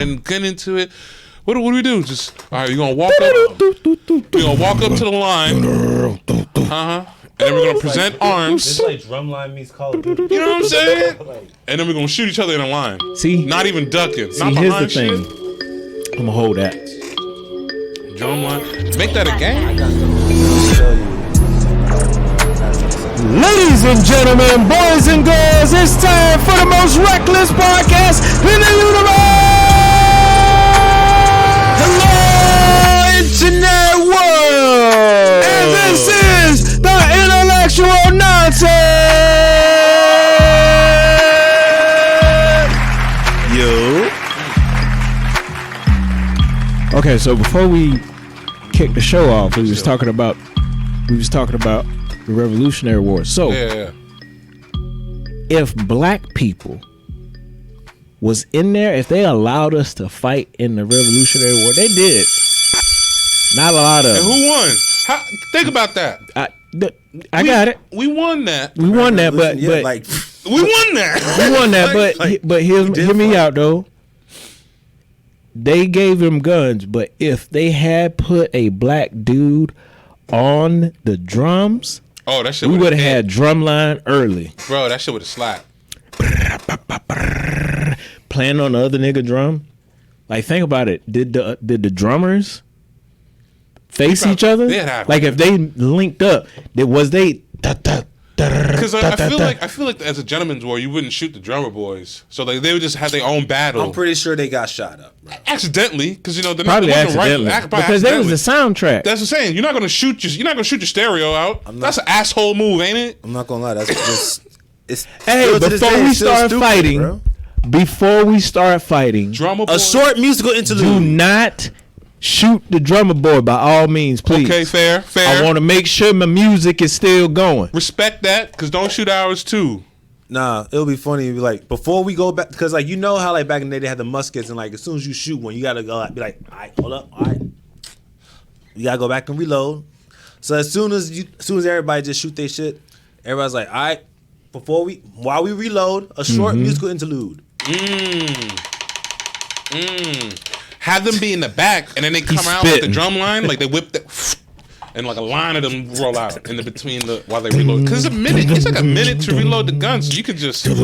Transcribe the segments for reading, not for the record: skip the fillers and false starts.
and get into it. What do we do? Just all right. You're gonna walk up. We're gonna walk up to the line. And then we're gonna present arms. It's like drumline meets Call of Duty. You know what I'm saying? And then we're gonna shoot each other in a line. See, not even ducking. See, not here's the thing. I'm gonna hold that. Drumline. Make that a game. Ladies and gentlemen, boys and girls, it's time for the most reckless podcast in the universe. Hello, internet world. And this is the intellectual nonsense. Yo. Okay, so before we kick the show off, we was talking about the Revolutionary War. So, if black people was in there, if they allowed us to fight in the Revolutionary War, they did. Not a lot of. And who won? Think about that. I got it. We won that. We won that, but we won that. We won that, but hear me out though. They gave them guns, but if they had put a black dude on the drums, that shit we would have had drumline early. Bro, that shit would have slapped. Playing on the other nigga drum. Like, think about it. Did the drummers face each other? Like, if they linked up, was they? Because I feel like as a gentleman's war, you wouldn't shoot the drummer boys, so like they would just have their own battle. I'm pretty sure they got shot up, bro. Accidentally, because probably accidentally, because that was the soundtrack. That's what I'm saying. You're not gonna shoot your stereo out. That's an asshole move, ain't it? I'm not gonna lie. That's just it's. Hey, before we start fighting, drummer boy. A short musical interlude. Do not shoot the drummer boy by all means, please. Okay, fair. I want to make sure my music is still going. Respect that, because don't shoot ours too. Nah, it'll be funny. Like, before we go back, because like you know how like back in the day they had the muskets, and like as soon as you shoot one, you gotta go be like, all right, hold up, all right, you gotta go back and reload. So as soon as everybody just shoot their shit, everybody's like, all right, while we reload, a short musical interlude. Have them be in the back, and then they come out with the drum line, like they whip that, and like a line of them roll out in the between while they reload. Because it's like a minute to reload the gun, so you can just. You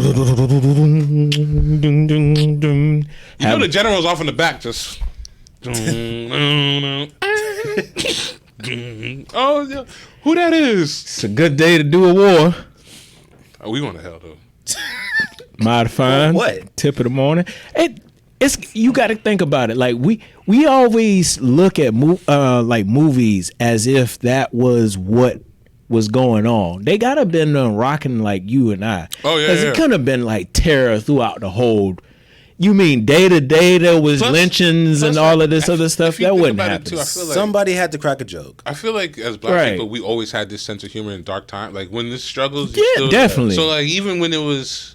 know the general's off in the back, just. Oh, yeah. Who that is? It's a good day to do a war. Oh, we going to hell though. Modifying. What? Tip of the morning. It's you got to think about it. Like we always look at movies as if that was what was going on. They gotta been rocking like you and I. Oh yeah. Because it couldn't have been like terror throughout the whole. You mean day to day there was lynchings and all of this other stuff? That wouldn't happen. Too, I feel like somebody had to crack a joke. I feel like as black people, we always had this sense of humor in dark times. Like when this struggles, definitely. So like even when it was.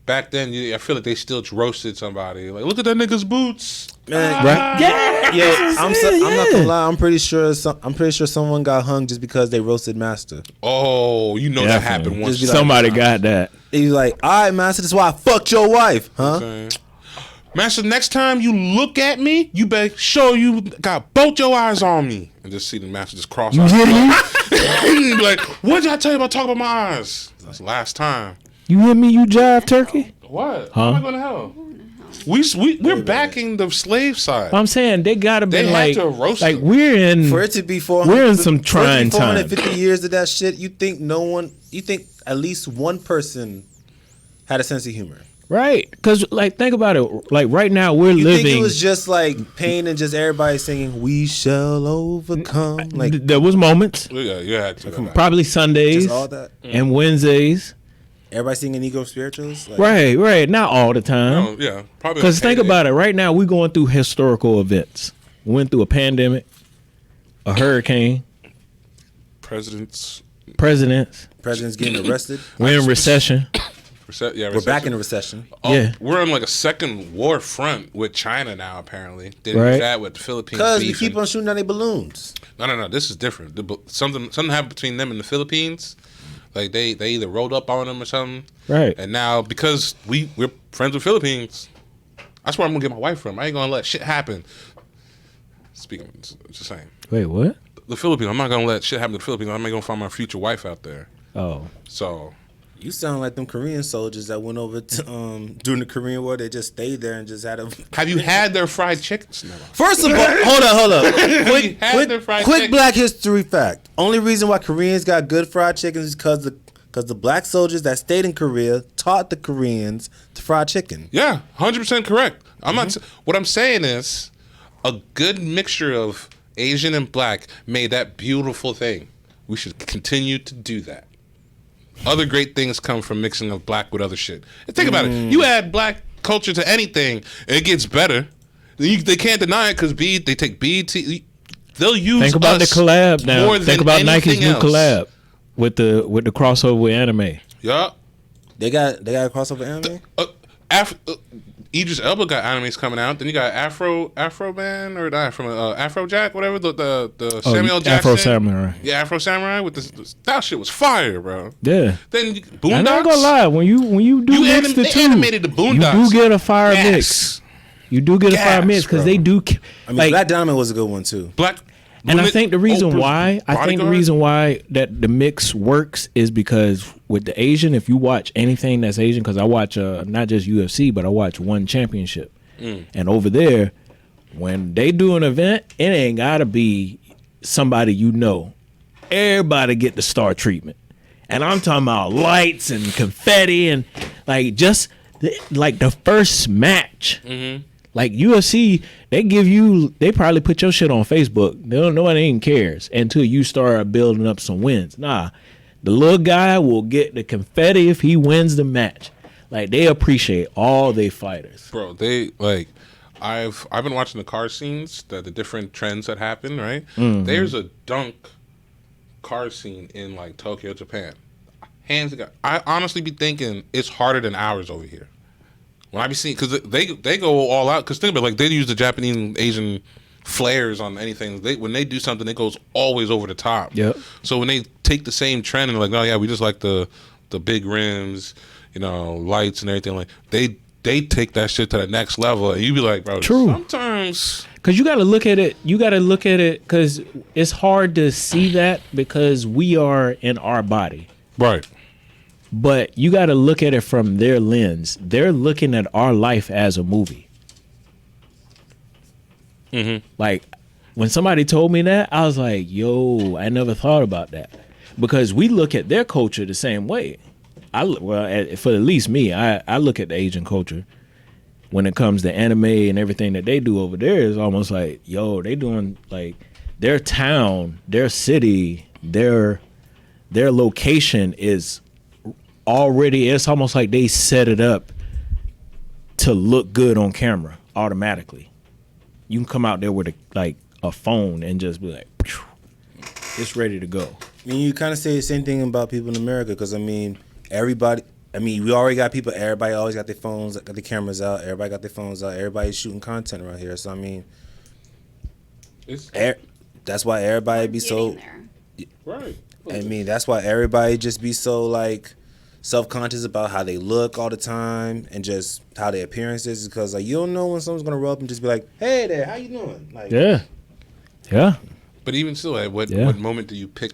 Back then, I feel like they still roasted somebody. Like, look at that nigga's boots. Man, right? Yeah. I'm not gonna lie. I'm pretty sure someone got hung just because they roasted Master. Oh, you know that happened once. Somebody got that. He's like, all right, Master, this is why I fucked your wife, huh? Okay. Master, next time you look at me, you better show you got both your eyes on me. And just see the Master just cross out. Be like, what did I tell you about talking about my eyes? That's the last time. You hear me, you jive turkey? What? Huh? How am I going to hell? We're backing the slave side. I'm saying they gotta be like, to roast like them. we're in. For it to be we're in some trying time. 450 years of that shit. You think at least one person had a sense of humor, right? Because like think about it. Like right now we're living. You think it was just like pain and just everybody singing "We shall overcome"? Like there was moments. Yeah, you had to. Probably Sundays, just all that, and Wednesdays. Everybody singing Negro spirituals? Like, right. Not all the time. Yeah, probably. Because think about it. Right now, we're going through historical events. We went through a pandemic, a hurricane. Presidents getting arrested. We're in recession. We're back in a recession. We're on like a second war front with China now, apparently. They did that with the Philippines. Because we keep on shooting down their balloons. No. This is different. Something happened between them and the Philippines. Like they either rolled up on them or something. Right. And now because we're friends with Philippines, That's where I'm gonna get my wife from. I ain't gonna let shit happen. Speaking, just saying. Wait, what? The Philippines. I'm not gonna let shit happen to the Philippines. I'm not gonna find my future wife out there. Oh, So You sound like them Korean soldiers that went over to during the Korean War. They just stayed there and just had a. have you had their fried chickens? Never. First of all, hold up. Quick, had their fried quick chicken? Black history fact. Only reason why Koreans got good fried chickens is because the black soldiers that stayed in Korea taught the Koreans to fry chicken. Yeah, 100% correct. I'm not. What I'm saying is, a good mixture of Asian and black made that beautiful thing. We should continue to do that. Other great things come from mixing of black with other shit. And think about it. You add black culture to anything, and it gets better. They can't deny it because they take BT. They'll use. think about the us collab now. more Think than about Nike's anything new else. collab with the crossover with anime. Yeah. They got a crossover anime. Idris Elba got animes coming out. Then you got Afro Man or not from Afro Jack, whatever the Samuel Jackson. Afro Samurai. Yeah, Afro Samurai with this. That shit was fire, bro. Yeah. Then Boondocks. I'm not gonna lie. When you do mix the they two, animated the Boondocks. you do get a fire Gas. mix. You do get a fire Gas, mix because bro. they do. I mean, Like, Black Diamond was a good one too. Black. and I Women- think the reason Oprah's why Bodyguard? that the mix works is because with the Asian, if you watch anything that's Asian, because I watch not just UFC, but I watch One Championship, and over there, when they do an event, it ain't gotta be somebody you know. Everybody get the star treatment, and I'm talking about lights and confetti and like just like the first match. Like UFC, they probably put your shit on Facebook. Nobody even cares until you start building up some wins. Nah, the little guy will get the confetti if he wins the match. Like they appreciate all they fighters. Bro, they like. I've been watching the car scenes, the different trends that happen. Right, there's a dunk car scene in like Tokyo, Japan. Hands down, I honestly be thinking it's harder than ours over here. When I be seeing, because they go all out. Because think about it, like they use the Japanese and Asian flares on anything. When they do something, it goes always over the top. Yep. So when they take the same trend and like, oh yeah, we just like the big rims, lights and everything. Like they take that shit to the next level, and you be like, bro, True. Sometimes Because you got to look at it. You got to look at it because it's hard to see that because we are in our body. right. But you got to look at it from their lens. They're looking at our life as a movie. Like when somebody told me that, I was like, yo, I never thought about that. Because we look at their culture the same way. For at least me, I look at the Asian culture when it comes to anime and everything that they do over there is almost like, yo, they doing like their town, their city, their location is already, it's almost like they set it up to look good on camera automatically. You can come out there with a phone and just be like, phew, it's ready to go. I mean, you kind of say the same thing about people in America because, I mean, we already got people, everybody always got their phones, got their cameras out, everybody got their phones out, everybody's shooting content around here. So, I mean, that's why everybody be so, there. Right. I mean, that's why everybody just be so, like, self-conscious about how they look all the time and just how their appearance is because, like, you don't know when someone's going to roll up and just be like, hey there, how you doing? Like, Yeah. But even still, at what moment do you pick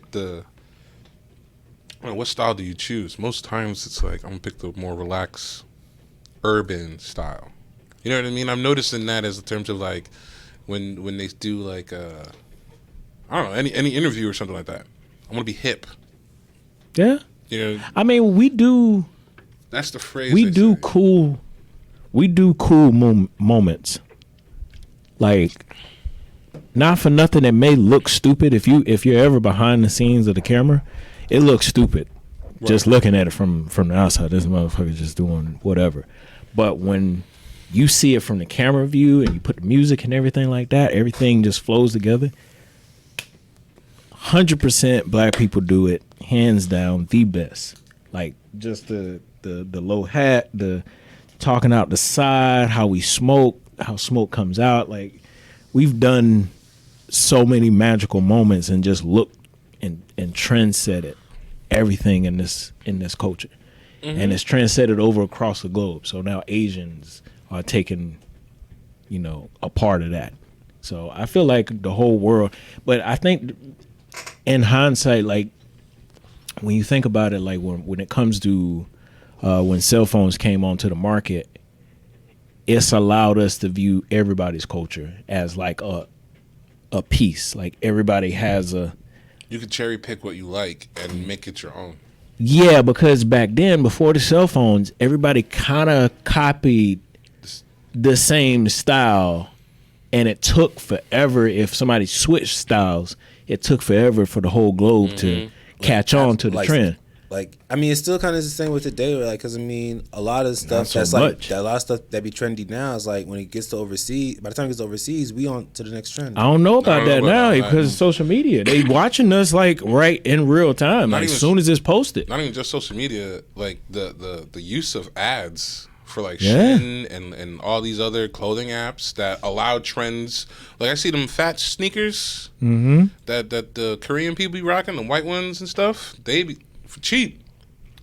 what style do you choose? Most times it's like, I'm going to pick the more relaxed, urban style. You know what I mean? I'm noticing that as in terms of like, when they do like, I don't know, any interview or something like that. I want to be hip. Yeah. You know, I mean, we do that's the phrase. we they do say. cool moments. Like, not for nothing, it may look stupid if you're ever behind the scenes of the camera. It looks stupid just looking at it from the outside. This motherfucker just doing whatever. But when you see it from the camera view and you put the music and everything like that, everything just flows together. 100% black people do it, hands down, the best. Like just the low hat, the talking out the side, how we smoke, how smoke comes out. Like we've done so many magical moments and just looked and trendsetted everything in this culture. And it's trendsetted over across the globe. So now Asians are taking a part of that. So I feel like the whole world, but I think in hindsight, like when you think about it, like when it comes to when cell phones came onto the market, it's allowed us to view everybody's culture as like a piece. Like everybody has You could cherry pick what you like and make it your own. Yeah, because back then, before the cell phones, everybody kind of copied the same style, and it took forever. If somebody switched styles, it took forever for the whole globe to catch on to the trend. Like, I mean, it's still kind of the same with today, like, because I mean, a lot of stuff so that's much. like a lot of stuff that be trendy now is like when it gets to overseas. By the time it gets to overseas, we on to the next trend. I don't know about I don't that know about now that. because of social media. They watching us like right in real time, Not like even- as soon as it's posted. Not even just social media, like the use of ads for like Yeah. Shein and all these other clothing apps that allow trends. Like I see them fat sneakers that the Korean people be rocking, the white ones and stuff. They be for cheap.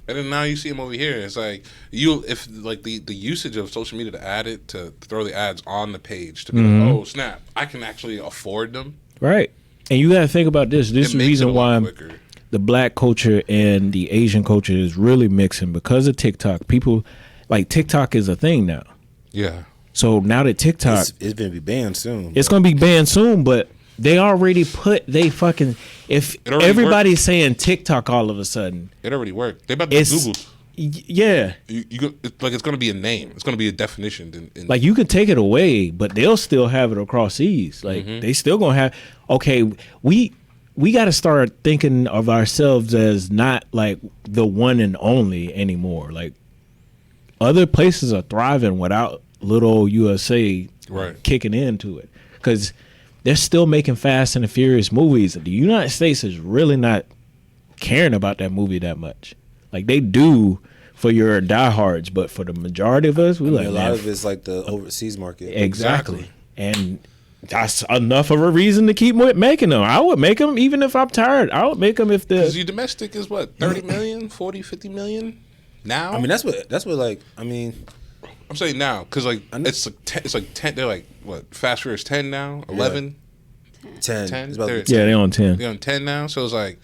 And then now you see them over here. It's like if like the usage of social media to add it, to throw the ads on the page to be like, oh snap, I can actually afford them. Right. And you got to think about this. This is It the makes it reason a lot why quicker. the black culture and the Asian culture is really mixing because of TikTok. People, like TikTok is a thing now. Yeah. So now that TikTok, It's gonna be banned soon. it's going to be banned soon, but they already put, if It already everybody's saying TikTok all of a sudden, It already worked. They about to do it's, Google. yeah. It's like it's going to be a name. It's going to be a definition. In Like you can take it away, but they'll still have it across seas. Like they still gonna have. Okay, we got to start thinking of ourselves as not like the one and only anymore. Like other places are thriving without little old USA Right. kicking into it because they're still making Fast and the Furious movies. The United States is really not caring about that movie that much. Like they do for your diehards, but for the majority of us, we like a man, lot of it's like the overseas market. exactly. And that's enough of a reason to keep making them. I would make them even if I'm tired. I would make them if Because the your domestic is what, 30 million, 40, 50 million now? I mean, that's what like I mean. I'm saying now because like it's like 10. They're like what, Fast Furious 10 now, 11, 10. 10? It's about to be yeah, they on 10. They're on 10 now. So it's like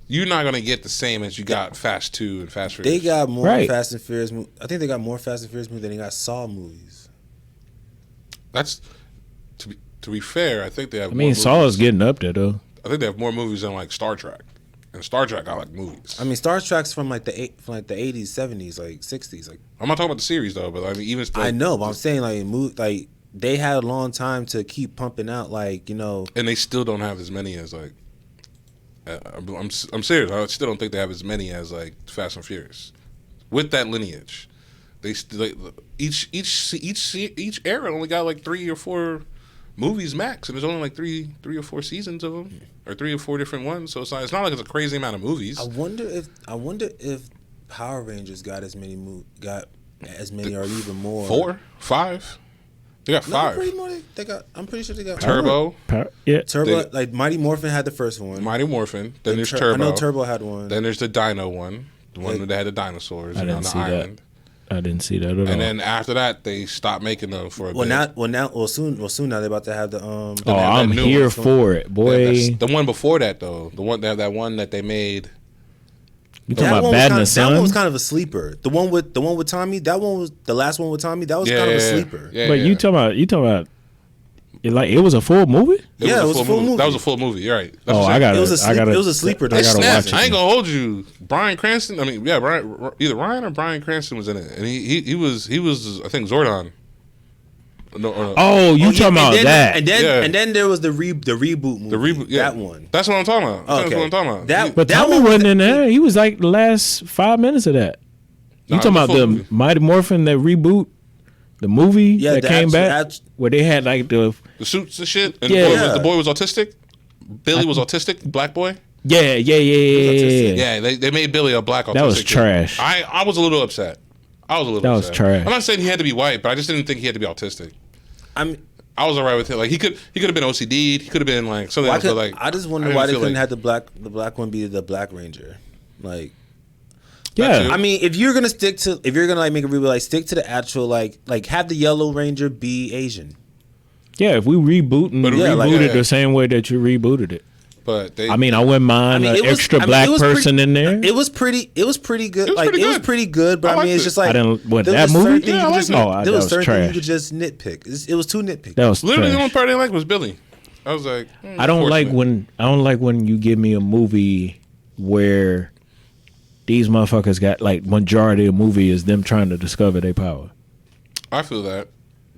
you're not gonna get the same as you got Fast 2 and Fast They Furious. got more Right. Fast and Furious. I think they got more Fast and Furious movies than they got Saw movies. That's to be fair. I think they have. I mean, more Saw movies. is getting up there though. I think they have more movies than like Star Trek, and Star Trek got like movies. I mean, Star Trek's from like the 80s, 70s, like 60s. Like I'm not talking about the series though, but I mean even still, I know, but I'm saying like they had a long time to keep pumping out and they still don't have as many as like. I'm serious. I still don't think they have as many as like Fast and Furious, with that lineage. They each era only got like 3 or 4 movies max, and there's only like three or 4 seasons of them, or 3 or 4 different ones. So it's not like it's a crazy amount of movies. I wonder if Power Rangers got as many or even more. 4, 5. They got No, 5. pretty more. They got. I'm pretty sure they got Turbo, Yeah. Turbo, They- like Mighty Morphin had the first one. Mighty Morphin. Then there's I Turbo. know Turbo had one. Then there's the Dino one, the one Like- that had the dinosaurs I and on didn't the see that. island. I didn't see that at all. And then after that, they stopped making them for a bit. Soon now they're about to have the oh, they have I'm that new here one. for it, boy. That's the one before that though. The one that one that they made. You talking about Bad in the that Sun? one was kind of a sleeper. The one with Tommy. That one was the last one with Tommy. That was kind of a sleeper. Yeah, But yeah. you talking about like it was a full movie? Yeah, it was a full movie. That was a full movie. You're right. That's Oh, what I I'm got It was a sleep- it was a sleeper, though. I It gotta snapped. watch it. I ain't gonna hold you. Bryan Cranston. I mean, yeah, Brian. Either Ryan or Bryan Cranston was in it, and he was I think Zordon. No, Oh, you talking about that? Yeah. And then there was the reboot movie. the reboot. Yeah, That one. That's what I'm talking about. That's Okay. what I'm talking about. That- But Tommy one was- wasn't in there. He was like the last 5 minutes of that. You Nah, talking it was about a the full movie. Mighty Morphin, that reboot, the movie Yeah, that the came actual- back, where they had like the The suits and shit. And Yeah. the boy was autistic. Billy was autistic. Black boy. yeah. Yeah, they made Billy a black autistic. That was kid. trash. I was a little upset. That was trash. I'm not saying he had to be white, but I just didn't think he had to be autistic. I was alright with it. Like he could have been OCD'd. He could have been like something else. But like I just wonder didn't why they feel couldn't like- have the black one be the Black Ranger. Like, Yeah. too. I mean, if you're gonna like make a reboot, like stick to the actual like have the Yellow Ranger be Asian. Yeah, if we rebooting, But reboot it yeah. the same way that you rebooted it. But they, I mean, I wouldn't mind an extra black person in there. It was pretty good. It was pretty good. But I mean, it's just like I didn't. What, there that was movie? certain things Yeah, I you like just- it. Oh, there that was was certain trash. things you could just nitpick. It was too nitpicky. That was literally the trash. only part I didn't like was Billy. I was like, I don't like when you give me a movie where these motherfuckers got like majority of the movie is them trying to discover their power. I feel that,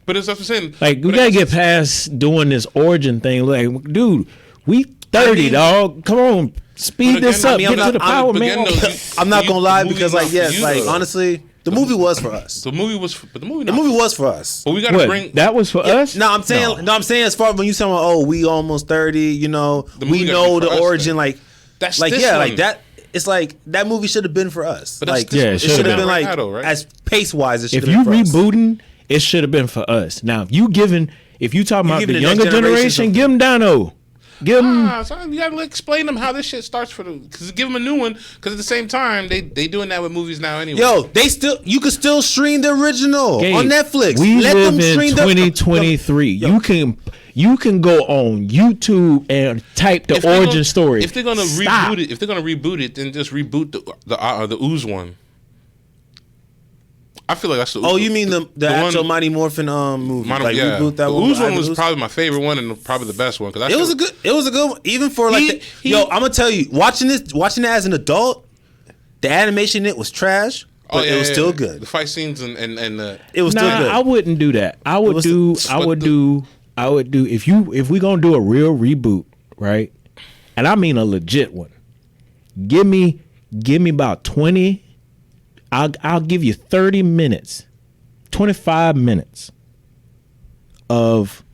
but it's what I'm saying. Like we gotta get past doing this origin thing. Like, dude, we 30, dog. Come on, speed But this again, up. I mean, Get to the power, but man. again, though, I'm not gonna lie the because, movie's like, not for yes, you, like though. honestly, the movie was for us. The movie was, but the movie. The movie was for us. But we gotta What, bring. that was for us? No, I'm saying, I'm saying as far as when you saying, oh, we almost 30, you know, The movie we gotta know be for the us, origin, then. like, That's like this yeah, one. like that. It's like that movie should have been for us. But that's Like, this- Yeah, it it should've should have been. been like Right now, right? as pace wise. It should If have you been for us. rebooting, it should have been for us. Now, if you talking about giving the the next younger generation generation, give them Dino. Give them. Son, you gotta explain them how this shit starts for the. Because give them a new one. Because at the same time, they doing that with movies now anyway. Yo, you can still stream the original Gabe, on Netflix. We Let live them in stream 2023. You can go on YouTube and type the If they're origin gonna- story. If they're gonna Stop. reboot it, then just reboot the ooze one. I feel like that's the. Oh, you mean the actual one, Mighty Morphin movie? Mono, Like yeah. reboot that the one. ooze with one Ivan was Ooze? probably my favorite one and probably the best one because It was a good one. Even for like, yo, I'm gonna tell you, watching it as an adult, the animation in it was trash, but it was still good. The fight scenes and It was still good. I wouldn't do that. I would was- do if we gonna do a real reboot, right? And I mean a legit one. Give me about 20. I'll give you 30 minutes, 25 minutes of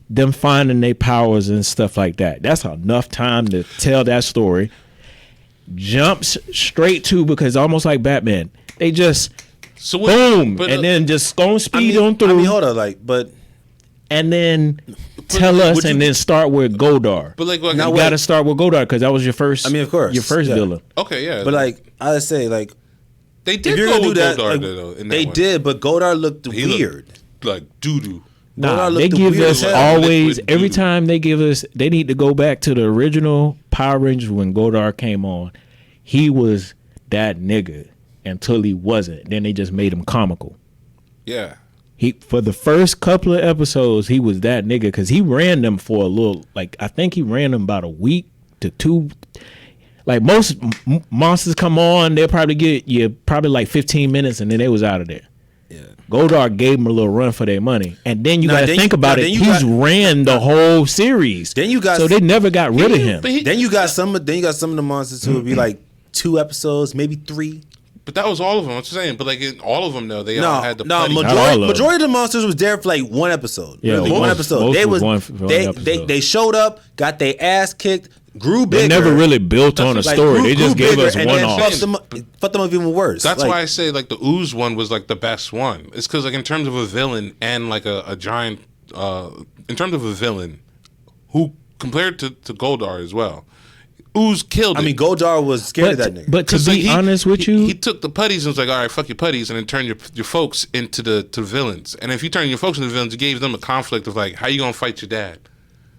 them finding their powers and stuff like that. That's enough time to tell that story. Jumps straight to, because almost like Batman, they just boom, and then just go speed on through. I mean, hold on, like, but and then tell us, and then start with Godar. But like, You got to start with Godar because that was your first. I mean, of course, your first yeah. villain. okay, yeah. but like I say, like they if did you're go gonna do with that, Goldar, like, though, in that they one. did, but Godar looked He looked weird. like doo doo. Nah, Godar they looked give weird us as hell. always Liquid every dude. time they give us. They need to go back to the original Power Rangers when Godar came on. He was that nigga until he wasn't. Then they just made him comical. Yeah. He for the first couple of episodes he was that nigga because he ran them for a little. Like I think he ran them about a week to two. Like most monsters come on, they'll probably get you probably like 15 minutes and then they was out of there. Yeah. Goldar gave him a little run for their money, and then you Now, got to then think you- about now, it. then you He's got- ran the whole series. Then you got so they never got rid of him. But Then you got some of the monsters who would be like 2 episodes, maybe 3. But that was all of them. I'm just saying. But like in all of them, though, they No, all had the no, putty. Not all of them. majority of the monsters was there for like 1 episode. Yeah, Really, most- one episode. most They was was one they episode. they showed up, got their ass kicked, grew bigger. They never really built on a like, story. They grew just gave bigger, us and one then off. fucked them up even worse. That's Like, why I say like the ooze one was like the best one. It's because like in terms of a villain and like a giant, in terms of a villain, who compared to Goldar as well, ooze killed. I it. mean, Goldar was scared of that nigga. But to 'Cause, be like, honest with you, he took the putties and was like, all right, fuck your putties, and then turned your folks into the villains. And if you turn your folks into villains, you gave them a conflict of like, how you gonna fight your dad?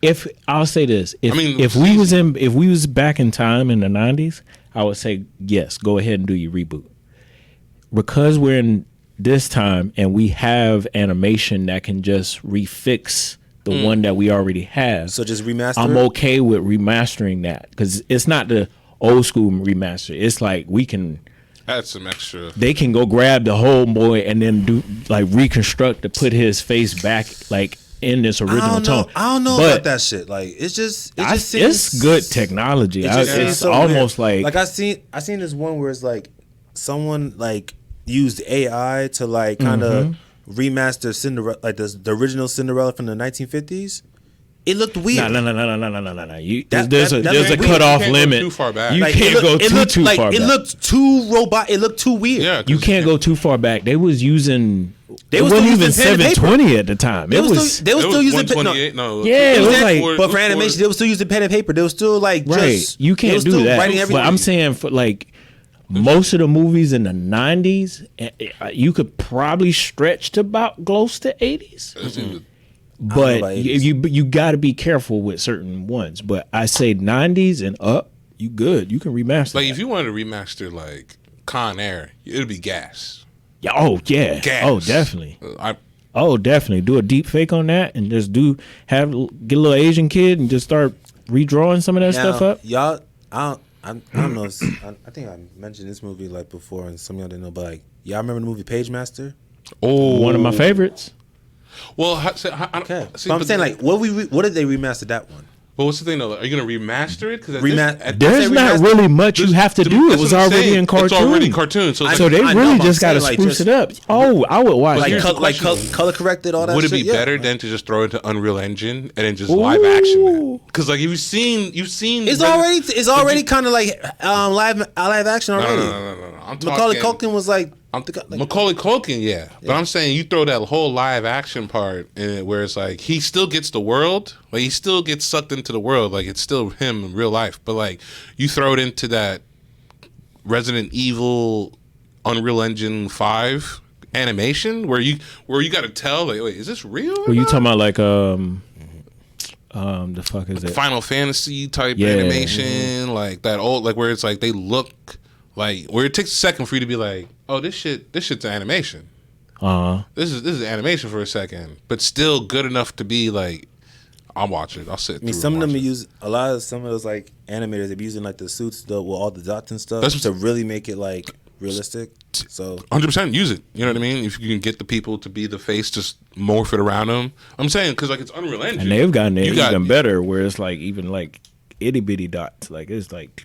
if I'll say this, if I mean, if we was back in time in the 90s, I would say yes, go ahead and do your reboot. Because we're in this time and we have animation that can just refix the one that we already have. So just remaster I'm it? okay with remastering that because it's not the old school remaster. It's like we can. Add some extra. They can go grab the whole boy and then do like reconstruct to put his face back like in this original tone. I don't know But about that shit. Like it just seems, it's good technology. it just seems It's so almost weird. like I seen this one where it's like someone like used AI to like kind of remaster Cinderella, like the original Cinderella from the 1950s. It looked weird. no. That- There's that- a that- cutoff you can't go limit. too far back. You Like, can't go it looked too like, far it back. looked too robot. It looked too weird. Yeah, You can't go too far back. They was using. They It was wasn't still even using pen and paper. 720 at the time. They It was was still, they was It still was using pen. No, 128. No, Yeah, it it was was that, like- but for animation, they were still using pen and paper. They were still like right. just, You they can't was do still that. writing But everything. I'm saying for like most of the movies in the 90s, you could probably stretch to about close to 80s. But about you got to be careful with certain ones. But I say 90s and up, you good. You can remaster. Like that. if you wanted to remaster like Con Air, it'd be gas. Yeah, oh yeah. Gas. Oh definitely. I Oh definitely. Do a deep fake on that and just get a little Asian kid and just start redrawing some of that stuff up. Y'all, I don't know. I think I mentioned this movie like before, and some of y'all didn't know. But like, y'all remember the movie Page Master? One of my favorites. Well, Okay, but I'm saying like, what did they remaster that one? But what's the thing though? Are you gonna remaster it? Because There's not really much you have to do. It was already in cartoon. It's already cartoon. So, so they really just got to spruce it up. Oh, I would watch like color corrected all that. Would it be better than to just throw it into Unreal Engine and then just live action it? Because like you've seen. It's already kind of like live action already. No. I'm Macaulay talking. Culkin was like. Macaulay Culkin, yeah. But I'm saying you throw that whole live action part in it where it's like he still gets the world, like he still gets sucked into the world, like it's still him in real life. But like you throw it into that Resident Evil Unreal Engine 5 animation where you got to tell like, wait, is this real? Were you talking about like the fuck is it? Final Fantasy type animation, like that old, like where it's like they look like where it takes a second for you to be like, oh, this shit's animation. This is animation for a second, but still good enough to be like, I'll watch it. I'll sit. I mean, some of them use some of those like animators. They're using like the suits with all the dots and stuff to really make it like realistic. So 100% use it. You know what I mean? If you can get the people to be the face, just morph it around them. I'm saying because like it's Unreal Engine, and they've gotten it even better, where it's like even like itty bitty dots, like it's like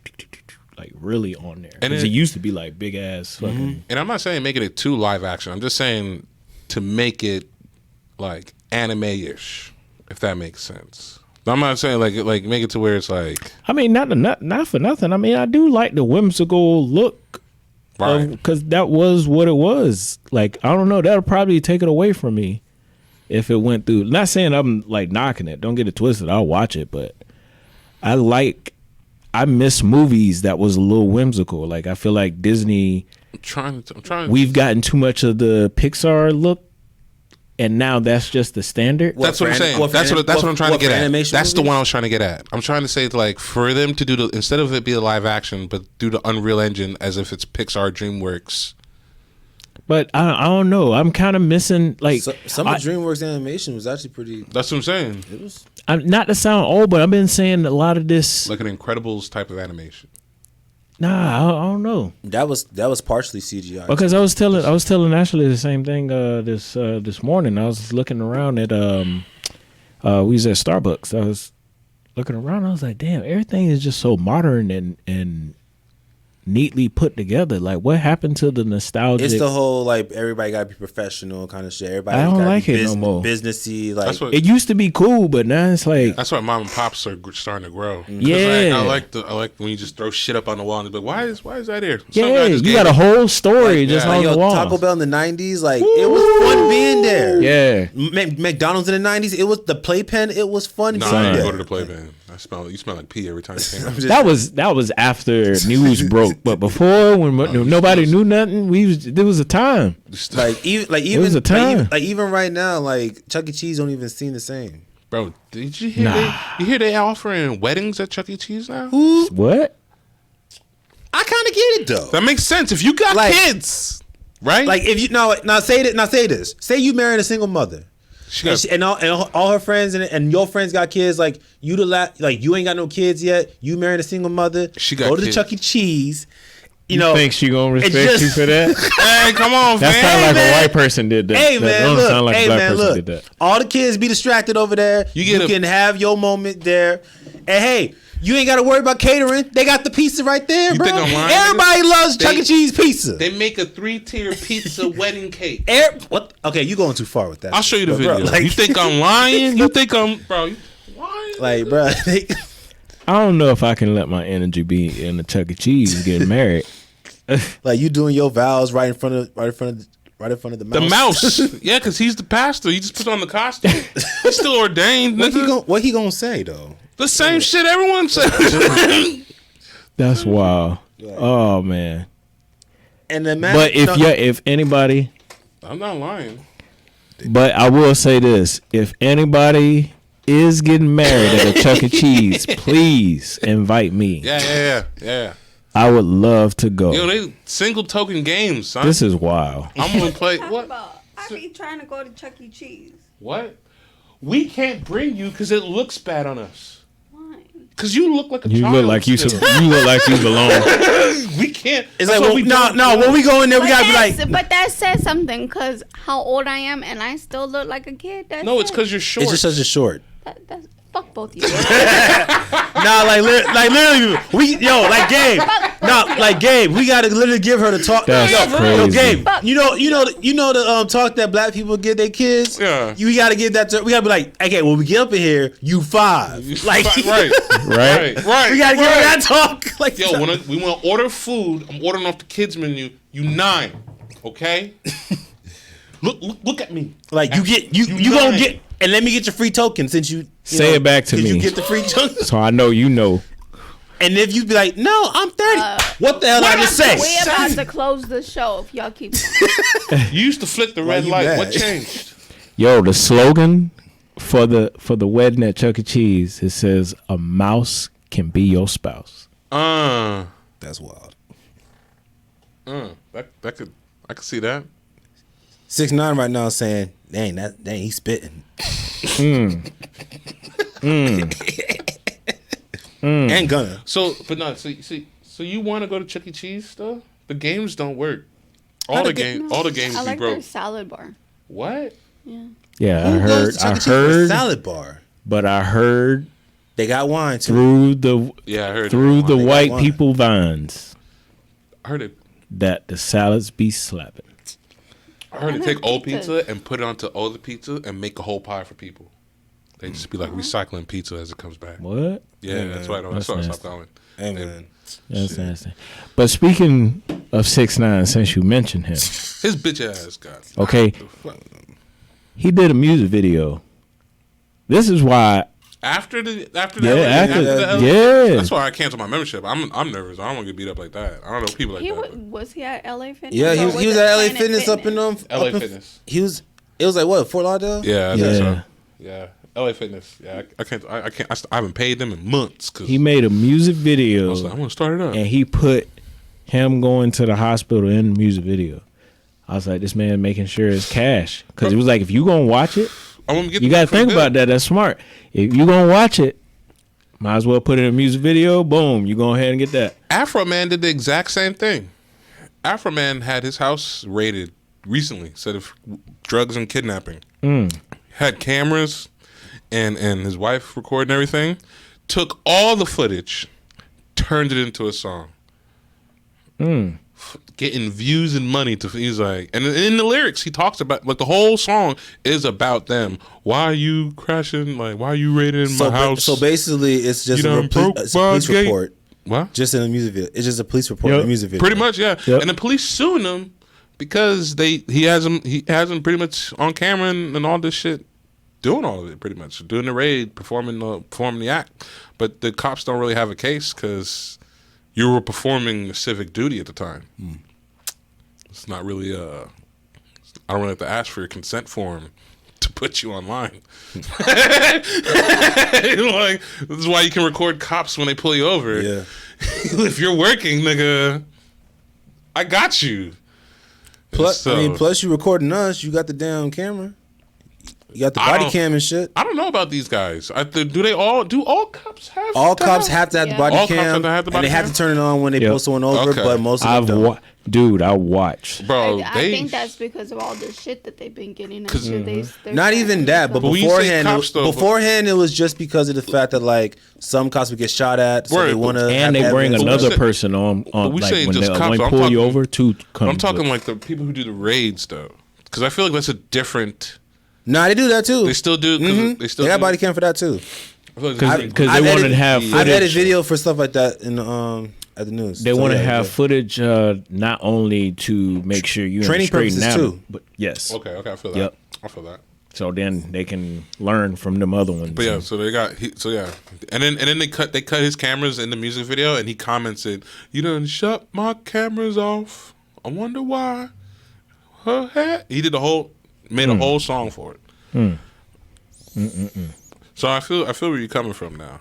really on there. And it used to be like big ass fucking. And I'm not saying making it too live action. I'm just saying to make it like anime-ish, if that makes sense. I'm not saying like make it to where it's like. I mean, not for nothing. I mean, I do like the whimsical look, right? Because that was what it was. Like I don't know, that'll probably take it away from me if it went through. Not saying I'm like knocking it. Don't get it twisted. I'll watch it, but I miss movies that was a little whimsical. Like I feel like Disney. I'm trying. We've gotten too much of the Pixar look, and now that's just the standard. That's what I'm saying. That's what I'm trying to get at. That's the one I was trying to get at. I'm trying to say like for them to do instead of it be a live action, but do the Unreal Engine as if it's Pixar DreamWorks. But I don't know. I'm kind of missing like some of DreamWorks animation was actually pretty. That's what I'm saying. It was. I'm not to sound old, but I've been saying a lot of this like an Incredibles type of animation. Nah, I don't know. That was partially CGI. Because I was telling Ashley the same thing this morning. I was looking around at we was at Starbucks. I was looking around. I was like, damn, everything is just so modern and neatly put together. Like, what happened to the nostalgia? It's the whole like everybody gotta be professional kind of shit. Everybody I don't gotta like be it no more. Businessy. Like it used to be cool, but now it's like that's why mom and pops are starting to grow. Yeah, I like when you just throw shit up on the wall and be like, why is that here? Yeah, you got a whole story just on the wall. Taco Bell in the 90s, like it was fun being there. Yeah, McDonald's in the 90s, it was the playpen. It was fun. No, I didn't go to the playpen. You smell like pee every time you came out. that was after news broke, but before when nobody knew nothing, there was a time. Even was a time. Like even right now, like Chuck E. Cheese don't even seem the same. Bro, did you hear you hear they offering weddings at Chuck E. Cheese now? What? I kind of get it though. That makes sense if you got kids, right? Like if you now say this. Say you married a single mother. And all her friends and your friends got kids. Like you ain't got no kids yet. You married a single mother. Go to the Chuck E. Cheese. You know, think she gonna respect you for that? Hey, come on, that sound like a white person did that. Hey man, look. Sound like a black person did that. All the kids be distracted over there. You can have your moment there. And hey, you ain't got to worry about catering. They got the pizza right there, bro. Everybody loves Chuck E. Cheese pizza. They make a 3-tier pizza wedding cake. What? Okay, you going too far with that. I'll show you the video. Bro, you think I'm lying? You think I'm lying? Like, bro, I don't know if I can let my energy be in the Chuck E. Cheese getting married. Like you doing your vows right in front of the mouse. The mouse, yeah, because he's the pastor. He just put on the costume. He's still ordained. What he gonna say though? The same shit everyone says. That's wild. Oh man. And the man, but if anybody, I'm not lying. But I will say this: if anybody is getting married at a Chuck E. Cheese, please invite me. Yeah. I would love to go. Yo, they single token games, son. This is wild. I'm gonna play Talk what? about, I be trying to go to Chuck E. Cheese. What? We can't bring you because it looks bad on us. Why? Because you look like a You child. look like you look like you belong. We can't. It's that's like, what well, we no, don't do. when we go in there, we gotta be like, But that says something because how old I am and I still look like a kid. That's No, it's because you're short. it's just such a short. That's fuck both of you. Nah, like literally, like Gabe. Like Gabe, we gotta literally give her the talk. That's Yo, crazy. Gabe, you know the talk that black people give their kids. Yeah. We gotta give that. We gotta be like, okay, when we get up in here, you 5. Like, right. Right. we gotta give her that talk. Like, Yo, when we want to order food, I'm ordering off the kids menu. You 9, okay? look at me. like you gonna nine. get, and let me get your free token since you Say it back to me. You get the free token. So I know you know. And if you be like, no, I'm 30. What the hell did I just say? We about to close the show if y'all keep. You used to flick the red you light. mad? What changed? Yo, the slogan for the wedding at Chuck E. Cheese, it says a mouse can be your spouse. That's wild. That could I could see that. 6ix9ine right now saying, dang, he's spitting. And Gunna. So, but no, so you want to go to Chuck E. Cheese though? The games don't work. All the games I be like broke. their salad bar. What? Yeah. Yeah, Who goes to Chuck E. Cheese for a heard, salad bar. but I heard They got wine too. through the Yeah, I heard. through the They got white wine. people vines I heard it. that the salads be slapping. I heard I it know take old pizza. pizza and put it onto older pizza and make a whole pie for people. They just be like recycling pizza as it comes back. What? Yeah, Yeah, that's man. why I stopped nasty. going. Hey, man. That's nasty. But speaking of 6ix9ine, since you mentioned him, His bitch ass got. okay, he did a music video. This is why. After the Yeah, LA, yeah. That's why I canceled my membership. I'm nervous. I don't want to get beat up like that. I don't know people like that. Was he at LA Fitness? Yeah, he Or was it at LA Planet Fitness up in LA up in- Fitness. It was like what, Fort Lauderdale? Yeah, I Yeah. think so. Yeah, LA Fitness. Yeah, I can't. I haven't paid them in months because He made a music I video was like, I'm gonna start it up. and he put him going to the hospital in the music video. I was like, this man making sure it's cash. Because he was like, if you going to watch it, I want to get. you got to think about that. That's smart. If you going to watch it, might as well put it in a music video. Boom. You go ahead and get that. Afro Man did the exact same thing. Afro Man had his house raided recently, instead of drugs and kidnapping. Had cameras and his wife recording everything. Took all the footage, turned it into a song. Getting views and money to. He's like, and in the lyrics he talks about, like, the whole song is about them. Why are you crashing? Like, why are you raiding my house? So basically, it's just You a, done broke it's a my police gate. report. What? Just in a music video. It's just a police report in a music video. Pretty much, yeah. Yep. And the police suing him because he has him pretty much on camera and all this shit, doing all of it pretty much, doing the raid, performing the act. But the cops don't really have a case because you were performing civic duty at the time. It's not really I don't really have to ask for your consent form to put you online. Like, this is why you can record cops when they pull you over. Yeah. If you're working, nigga, I got you. Plus, So- plus you recording us. You got the damn camera. You got the I body don't- cam and shit. I don't know about these guys. Do all cops have? All cops have to have the Yeah. body All cops cam, have to have the body and they have cam? to turn it on when they Yep. pull someone over. Okay. But most of them don't. I watched. Bro, I think that's because of all the shit that they've been getting. I'm 'Cause- sure they're Not even that, but But when you say beforehand, cops, though, beforehand it was just because of the fact that like some cops would get shot at, so Word, they want to. And they bring another person on we like say when just they cops, when I'm pull you talking- over to come. I'm talking like the people who do the raids though, because I feel like that's a different. Nah, they do that too. They still do. 'Cause They still They got do- body cam for that too. I feel like because I've they wanted edited- to have I've footage. edited video for stuff like that in at the news. They So, want to yeah, have yeah. footage not only to make sure you're Training straight purposes, now, too. but yes. Okay, I feel that. Yep. I feel that. So then they can learn from them other ones. But yeah, so they got and then they cut his cameras in the music video, and he commented, "You done shut my cameras off. I wonder why." He did the whole. Made a whole song for it. So I feel where you're coming from now.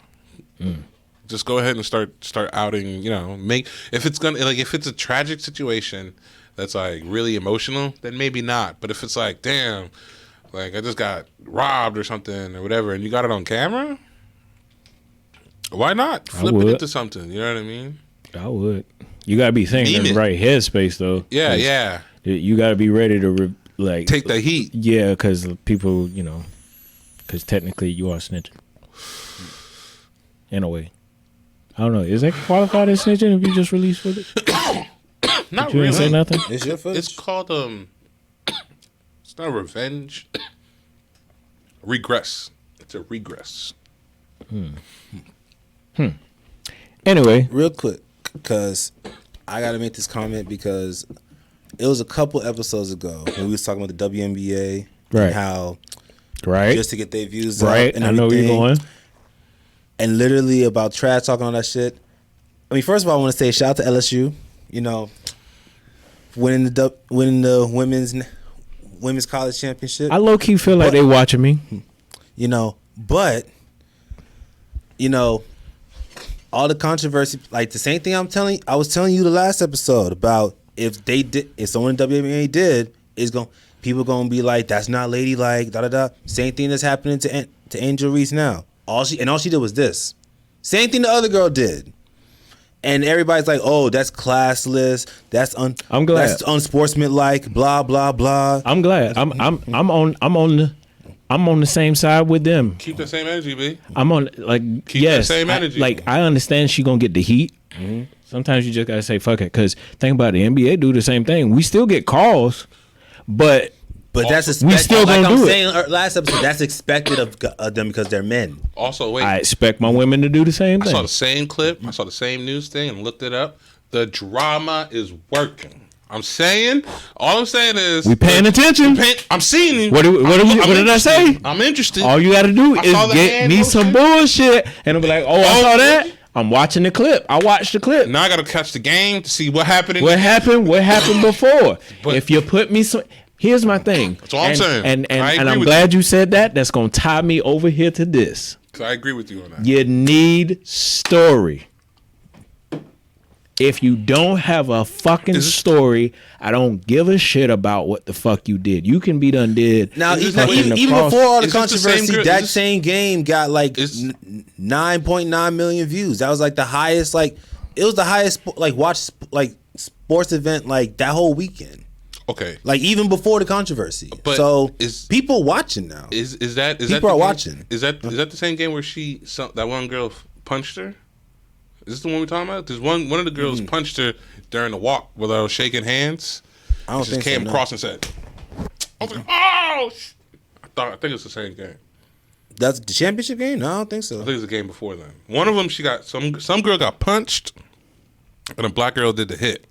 Just go ahead and start outing. Make if it's a tragic situation that's like really emotional, then maybe not. But if it's like, damn, like I just got robbed or something or whatever, and you got it on camera, why not flip it into something? You know what I mean? I would. You gotta be thinking in the right headspace though. Yeah, yeah. You gotta be ready to take the heat. Yeah, because people, because technically you are snitching. In a way. I don't know. Is that qualified as snitching if you just release footage? Not you really. Didn't say nothing? It's your footage. It's called it's not revenge. Regress. It's a regress. Anyway, Real quick, because I got to make this comment because it was a couple episodes ago when we was talking about the WNBA Right. and how just to get their views up right. and I know where you're everything, going. and literally about trash talking all that shit. I mean, first of all, I want to say shout out to LSU. Winning the women's college championship. I low key feel like they watching me. But all the controversy, like the same thing I was telling you the last episode about if someone in WNBA did, people gonna be like, that's not ladylike, da da da. Same thing that's happening to Angel Reese now. All she did was this. Same thing the other girl did. And everybody's like, oh, that's classless. That's I'm glad. That's unsportsmanlike. Blah blah blah. I'm glad. I'm on the same side with them. Keep the same energy, B. I'm on Keep that same energy. I understand she gonna get the heat. Mm-hmm. Sometimes you just gotta say fuck it. Because think about it, the NBA do the same thing. We still get calls, but that's expected. we still gonna do it. Saying last episode, that's expected of them because they're men. Also, wait. I expect my women to do the same thing. I saw the same clip. I saw the same news thing and looked it up. The drama is working. All I'm saying is we paying attention. I'm seeing you. What did I say? I'm interested. All you got to do is get me some bullshit, and I'll be like, oh, I saw that. I'm watching the clip. I watched the clip. Now I got to catch the game to see what happened. What happened before? But if you put me some. Here's my thing. That's all I'm saying. And I'm glad you said that. That's going to tie me over here to this. I agree with you on that. You need story. If you don't have a fucking story, I don't give a shit about what the fuck you did. You can be done did. Now, even before all the controversy, that same game got like 9.9 million views. That was like the highest, it was the highest sports event that whole weekend. Okay. Even before the controversy. But so people watching now. People are watching. Is that the same game where that one girl punched her? Is this the one we're talking about? There's one of the girls punched her during the walk while I was shaking hands. I don't think so. Came across and said, I was like, oh! I think it's the same game. That's the championship game? No, I don't think so. I think it's the game before then. One of them, she got some girl got punched, and a black girl did the hit.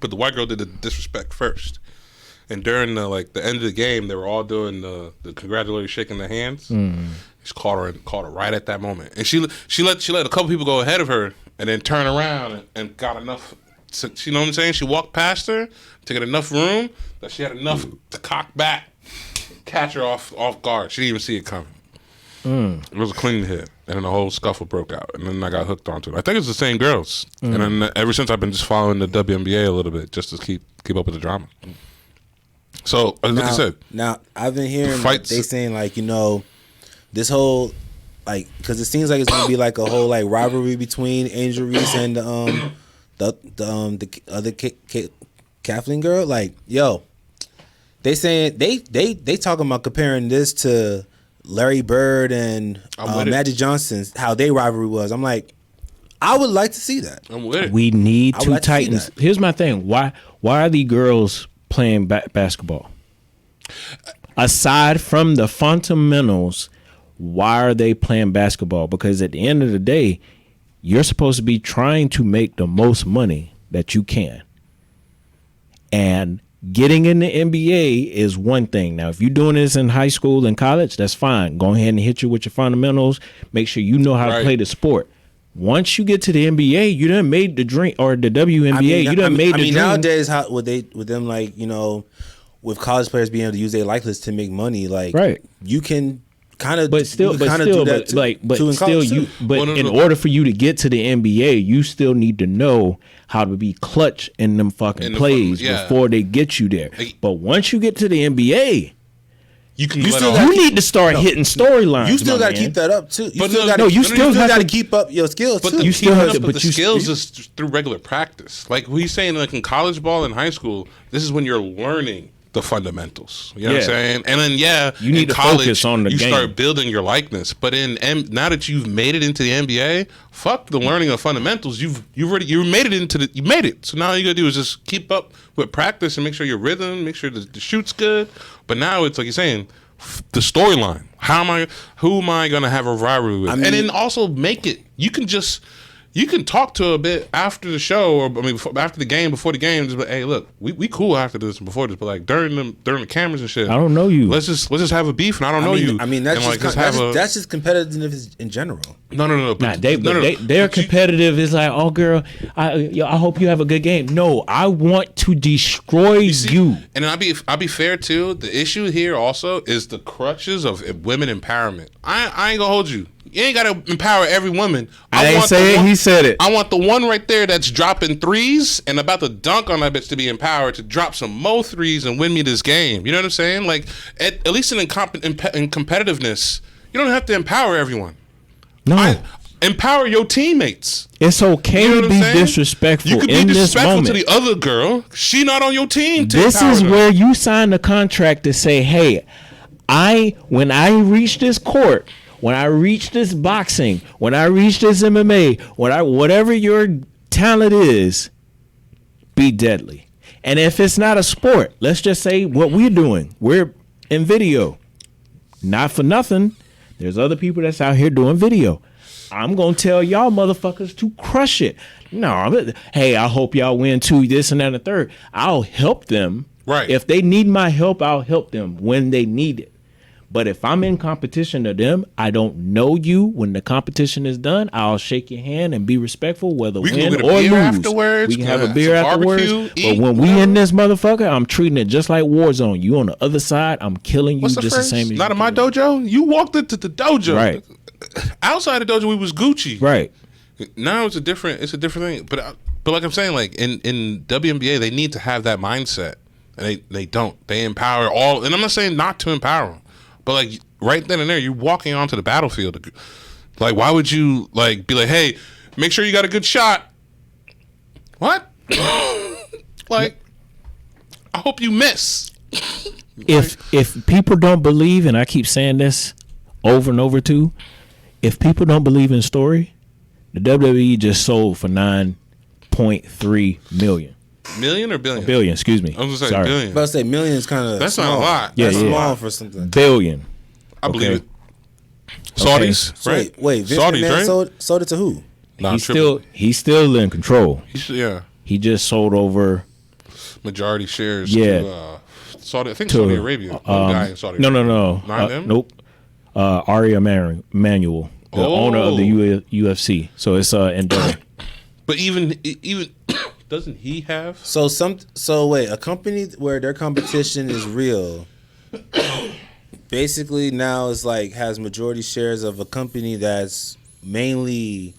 But the white girl did the disrespect first. And during the end of the game, they were all doing the congratulatory shaking their hands. She caught her right at that moment. And she let a couple people go ahead of her and then turn around and got enough you know what I'm saying? She walked past her, took enough room that she had enough to cock back, catch her off guard. She didn't even see it coming. It was a clean hit, and then the whole scuffle broke out, and then I got hooked onto it. I think it's the same girls, and then ever since I've been just following the WNBA a little bit just to keep up with the drama. So, like I said, now I've been hearing they saying this whole because it seems like it's gonna be a whole rivalry between Angel Reese and the other Kathleen girl. They saying they talking about comparing this to Larry Bird and Magic Johnson, how their rivalry was. I'm like, I would like to see that. I'm with it. We need two Titans. Here's my thing. Why are the girls playing basketball? Aside from the fundamentals, why are they playing basketball? Because at the end of the day, you're supposed to be trying to make the most money that you can. And getting in the NBA is one thing. Now, if you're doing this in high school and college, that's fine. Go ahead and hit you with your fundamentals. Make sure you know how to play the sport. Once you get to the NBA, you done made the dream, or the WNBA, you done made the dream. Nowadays, how would them with college players being able to use their likeness to make money, like Right. you can kind of, But still, in No. order for you to get to the NBA, you still need to know how to be clutch in them fucking plays before they get you there. But once you get to the NBA, you can. you need to start hitting storylines. You still got to keep that up too. You But still no, got you still have got to to- keep up your skills too. you still have to, but but the you skills is through regular practice. Like he's saying, like in college ball and high school, this is when you're learning the fundamentals. You know what I'm saying? And then you need in to college, focus on the you game. start building your likeness. But now that you've made it into the NBA, fuck the learning of fundamentals. You made it you made it. So now all you gotta do is just keep up with practice and make sure your rhythm, make sure the shoot's good. But now it's like you're saying, the storyline. Who am I gonna have a rivalry with? And then also make it. You can talk to a bit after the show, or after the game, before the game. Just be like, hey, look, we cool after this and before this, but like during the cameras and shit. I don't know you. Let's just have a beef, and I don't know you. I mean, that's and just that's just competitiveness in general. No. Nah, they're competitive. It's like, oh, girl, I hope you have a good game. No, I want to destroy you. And I'll be fair too. The issue here also is the crutches of women empowerment. I ain't gonna hold you. You ain't gotta empower every woman. I ain't say it. He said it. I want the one right there that's dropping threes and about to dunk on that bitch to be empowered to drop some more threes and win me this game. You know what I'm saying? Like at least in competitiveness, you don't have to empower everyone. No. Empower your teammates. It's okay You know to what I'm be saying? disrespectful You can in be this disrespectful moment. to the other girl. She not on your team. This is where you sign the contract to say, hey, when I reach this court, when I reach this boxing, when I reach this MMA, whatever your talent is, be deadly. And if it's not a sport, let's just say what we're doing. We're in video. Not for nothing. There's other people that's out here doing video. I'm going to tell y'all motherfuckers to crush it. No, hey, I hope y'all win too, this and that and the third. I'll help them. Right. If they need my help, I'll help them when they need it. But if I'm in competition to them, I don't know you. When the competition is done, I'll shake your hand and be respectful, whether We can win go get a or beer lose. afterwards, We can have a some beer barbecue, afterwards. eat, But when we in this motherfucker, I'm treating it just like Warzone. You on the other side, I'm killing you What's just the phrase? same as Not you in my killing me. dojo. You walked into the dojo. Right. Outside the dojo, we was Gucci. Right. Now it's a different thing. But like I'm saying, like in WNBA, they need to have that mindset, and they don't. They empower all, and I'm not saying not to empower them, but like right then and there, you're walking onto the battlefield. Like, why would you like be like, hey, make sure you got a good shot? What? Like, I hope you miss. If people don't believe, and I keep saying this over and over too, if people don't believe in story, the WWE just sold for $9.3 million. Million or billion? Billion, excuse me. I was gonna say Sorry. billion. But I say millions kind of That's not a lot. Yeah, That's yeah. small for something. Billion. I believe Okay. it. Saudis, So right? wait, Vince Saudis, McMahon right? sold it to who? Nah, He's still in control. yeah. He just sold over Majority shares. Yeah. To, Saudi. I think to Saudi Arabia. One guy in Saudi. no, Arabia. no, no. Not them? Nope. Arya Manuel, the owner of the UFC. So it's Endeavor. But even doesn't he have? So wait, a company where their competition is real, basically now is like has majority shares of a company that's mainly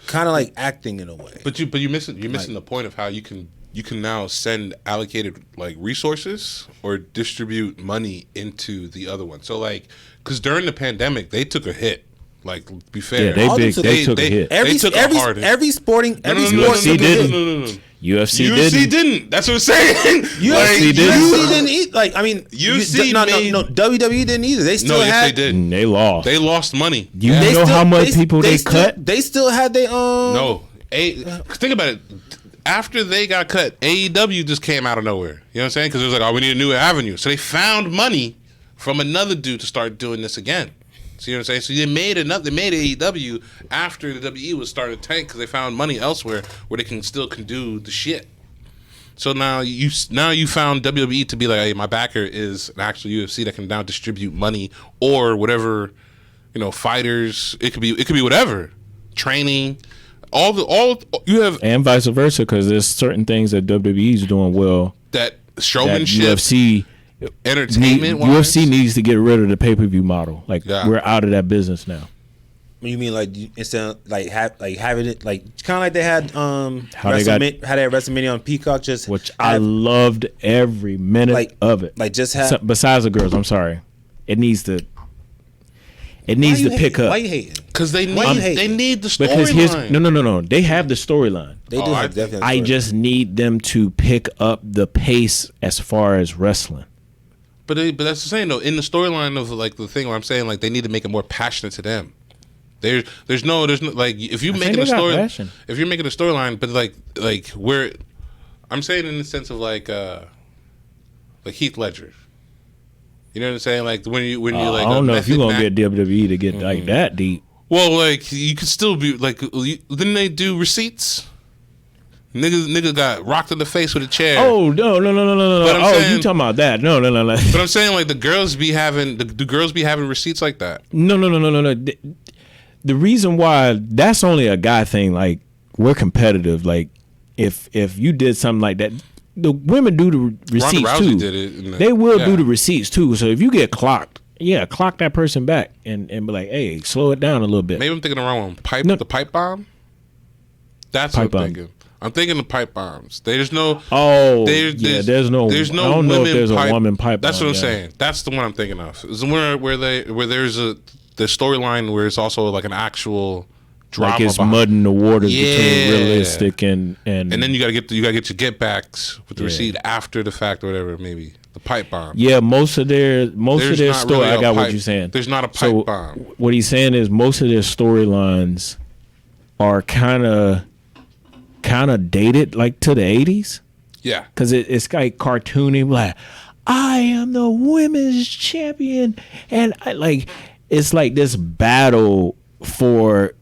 kind of like acting in a way. But you're missing the point of how you can now send allocated like resources or distribute money into the other one. So like, because during the pandemic they took a hit. Like, be fair. Yeah, All them they took a hit. They took a hard hit. Every sport No. UFC didn't. That's what I'm saying. UFC didn't. UFC didn't eat. Like, I mean, UFC no. WWE didn't either. They still Yes, had. they did. They lost. They lost money. You They know still- how much people they cut? They still had their No. Think about it. After they got cut, AEW just came out of nowhere. You know what I'm saying? Because it was like, oh, we need a new avenue. So they found money from another dude to start doing this again. See what I'm saying? So they made AEW after the WWE was starting to tank because they found money elsewhere where they can do the shit. So now you found WWE to be like, hey, my backer is an actual UFC that can now distribute money or whatever, fighters. It could be whatever, training, all you have And vice versa, because there's certain things that WWE is doing well. that showmanship, UFC entertainment. UFC needs to get rid of the pay-per-view model. Like we're out of that business now. You mean like instead of having it like kind of like they had How they had WrestleMania on Peacock, I loved every minute of it. Like just have besides the girls, I'm sorry, it needs to pick up. Why you hating? Because they need the storyline. Because no, they have the storyline. They do have definitely. I just need them to pick up the pace as far as wrestling. But that's the same though. In the storyline of like the thing where I'm saying like they need to make it more passionate to them. There's no like if you're making a storyline, but like where I'm saying in the sense of like Heath Ledger. You know what I'm saying? Like when you like I don't know if you're gonna get WWE to get like that deep. Well, like you could still be like didn't they do Receipts? Nigga got rocked in the face with a chair. Oh no! Oh, saying, you talking about that? No. But I'm saying like the girls be having receipts like that. No. The reason why that's only a guy thing. Like we're competitive. Like if you did something like that, the women do the receipts too. Did it they will do the receipts too. So if you get clocked, clock that person back and be like, hey, slow it down a little bit. Maybe I'm thinking the wrong one. The pipe bomb. That's what I'm thinking. I'm thinking the pipe bombs. There's no. There's no. I don't know if there's a woman pipe bomb. That's what I'm saying. That's the one I'm thinking of. It's the one where there's the storyline where it's also like an actual drama. Like it's mudding the waters between realistic and then you gotta get your get backs with the receipt after the fact or whatever. Maybe the pipe bomb. Yeah, most of their story. Really I got what you're saying. There's not a pipe bomb. What he's saying is most of their storylines are kind of dated like to the 80s. Yeah, because it's like cartoony, like I am the women's champion, and it's like this battle for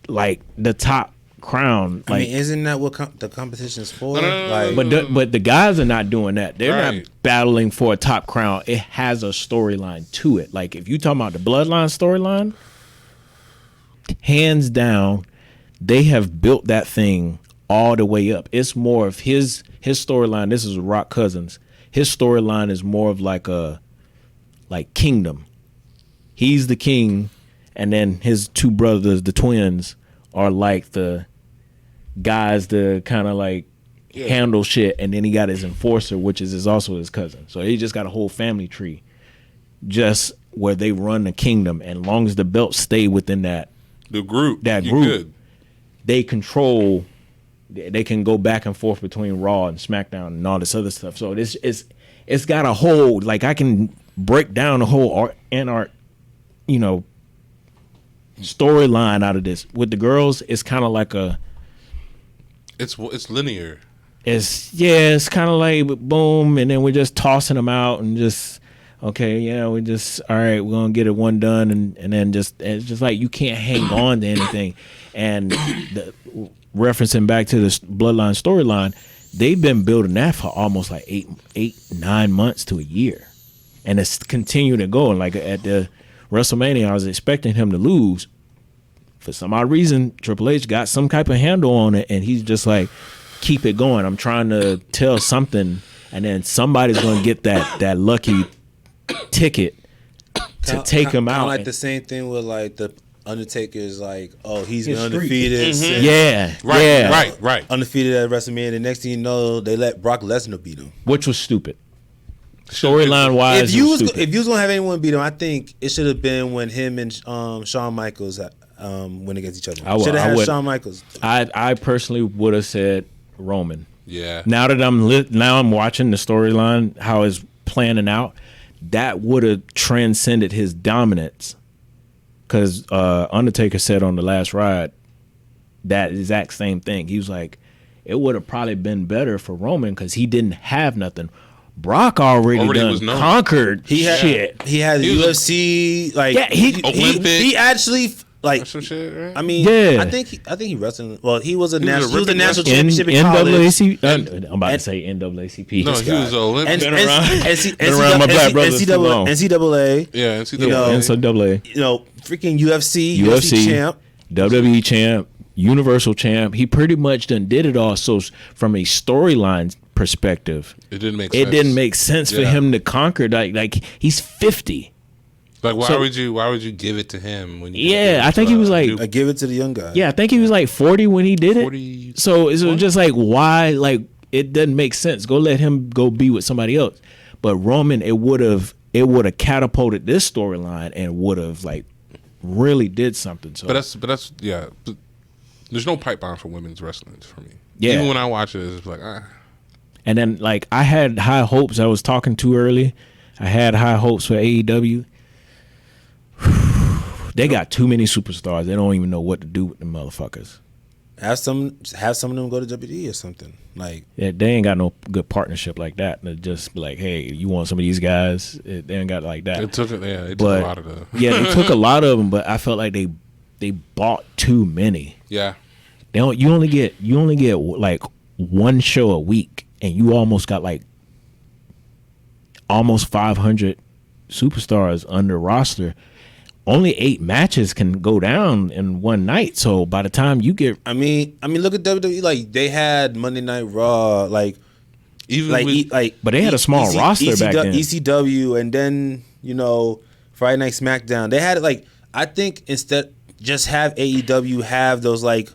like the top crown. I mean, isn't that what the competition is for? But the guys are not doing that. They're not battling for a top crown. It has a storyline to it. Like if you talking about the Bloodline storyline, hands down, they have built that thing all the way up. It's more of his storyline. This is Rock Cousins. His storyline is more of like kingdom. He's the king, and then his two brothers, the twins, are like the guys to kind of like handle shit. And then he got his enforcer, which is also his cousin. So he just got a whole family tree, just where they run the kingdom. And long as the belts stay within that group, they control. They can go back and forth between Raw and SmackDown and all this other stuff. So it's got a whole, like I can break down the whole storyline out of this. With the girls, it's kind of like it's linear. It's kind of like boom, and then we're just tossing them out and just we just all right, we're gonna get it one done, and then it's just like you can't hang on to anything. And referencing back to the Bloodline storyline, they've been building that for almost like 9 months to a year, and it's continuing to go. And like at the WrestleMania, I was expecting him to lose. For some odd reason, Triple H got some type of handle on it, and he's just like, keep it going. I'm trying to tell something, and then somebody's going to get that lucky ticket to take him out. Like the same thing with like the Undertaker's like, he's been undefeated. Mm-hmm. Right. Undefeated at WrestleMania. The next thing you know, they let Brock Lesnar beat him. Which was stupid. Storyline wise, if you was gonna have anyone beat him, I think it should have been when him and Shawn Michaels went against each other. Should have had Shawn Michaels. I personally would have said Roman. Yeah. Now that I'm watching the storyline, how it's planning out, that would have transcended his dominance. Because Undertaker said on the last ride that exact same thing. He was like, it would have probably been better for Roman because he didn't have nothing. Brock already done conquered shit. He had the UFC, he actually like some shit, right? I mean, I think he wrestled. Well, he was a national championship in college. I'm about to say NAACP. No, he was Olympic. Been around my black brothers too long. NCAA. Yeah, NCAA. Freaking UFC champ, WWE champ, Universal champ. He pretty much done did it all. So from a storyline perspective, It didn't make it sense. didn't make sense for Yeah. him to conquer. Like he's 50. Like, why So- would you give it to him when you? Yeah, I think he was like, I give it to the young guy. yeah, I think he was like 40 when he did it. 40. So it was just like, why? Like, it doesn't make sense. Go let him go be with somebody else. But Roman, it would have catapulted this storyline and would have like really did something. So, But that's yeah. But there's no pipeline for women's wrestling for me. Yeah. Even when I watch it, it's like and then like I had high hopes. I was talking too early. I had high hopes for AEW. They got too many superstars. They don't even know what to do with the motherfuckers. Have some of them go to WWE or something. Like, Yeah, they ain't got no good partnership like that. To just be like, hey, you want some of these guys? They ain't got like that. it took a But lot of the yeah, they took a lot of them, but I felt like they bought too many. yeah. They don't. You only get like one show a week, and you almost got like almost 500 superstars on the roster. Only 8 matches can go down in one night. So by the time you get, I mean, look at WWE. Like, they had Monday Night Raw. Like, Even like, with, but they had a small roster back then. ECW, and then Friday Night SmackDown. They had it like, I think instead just have AEW have those like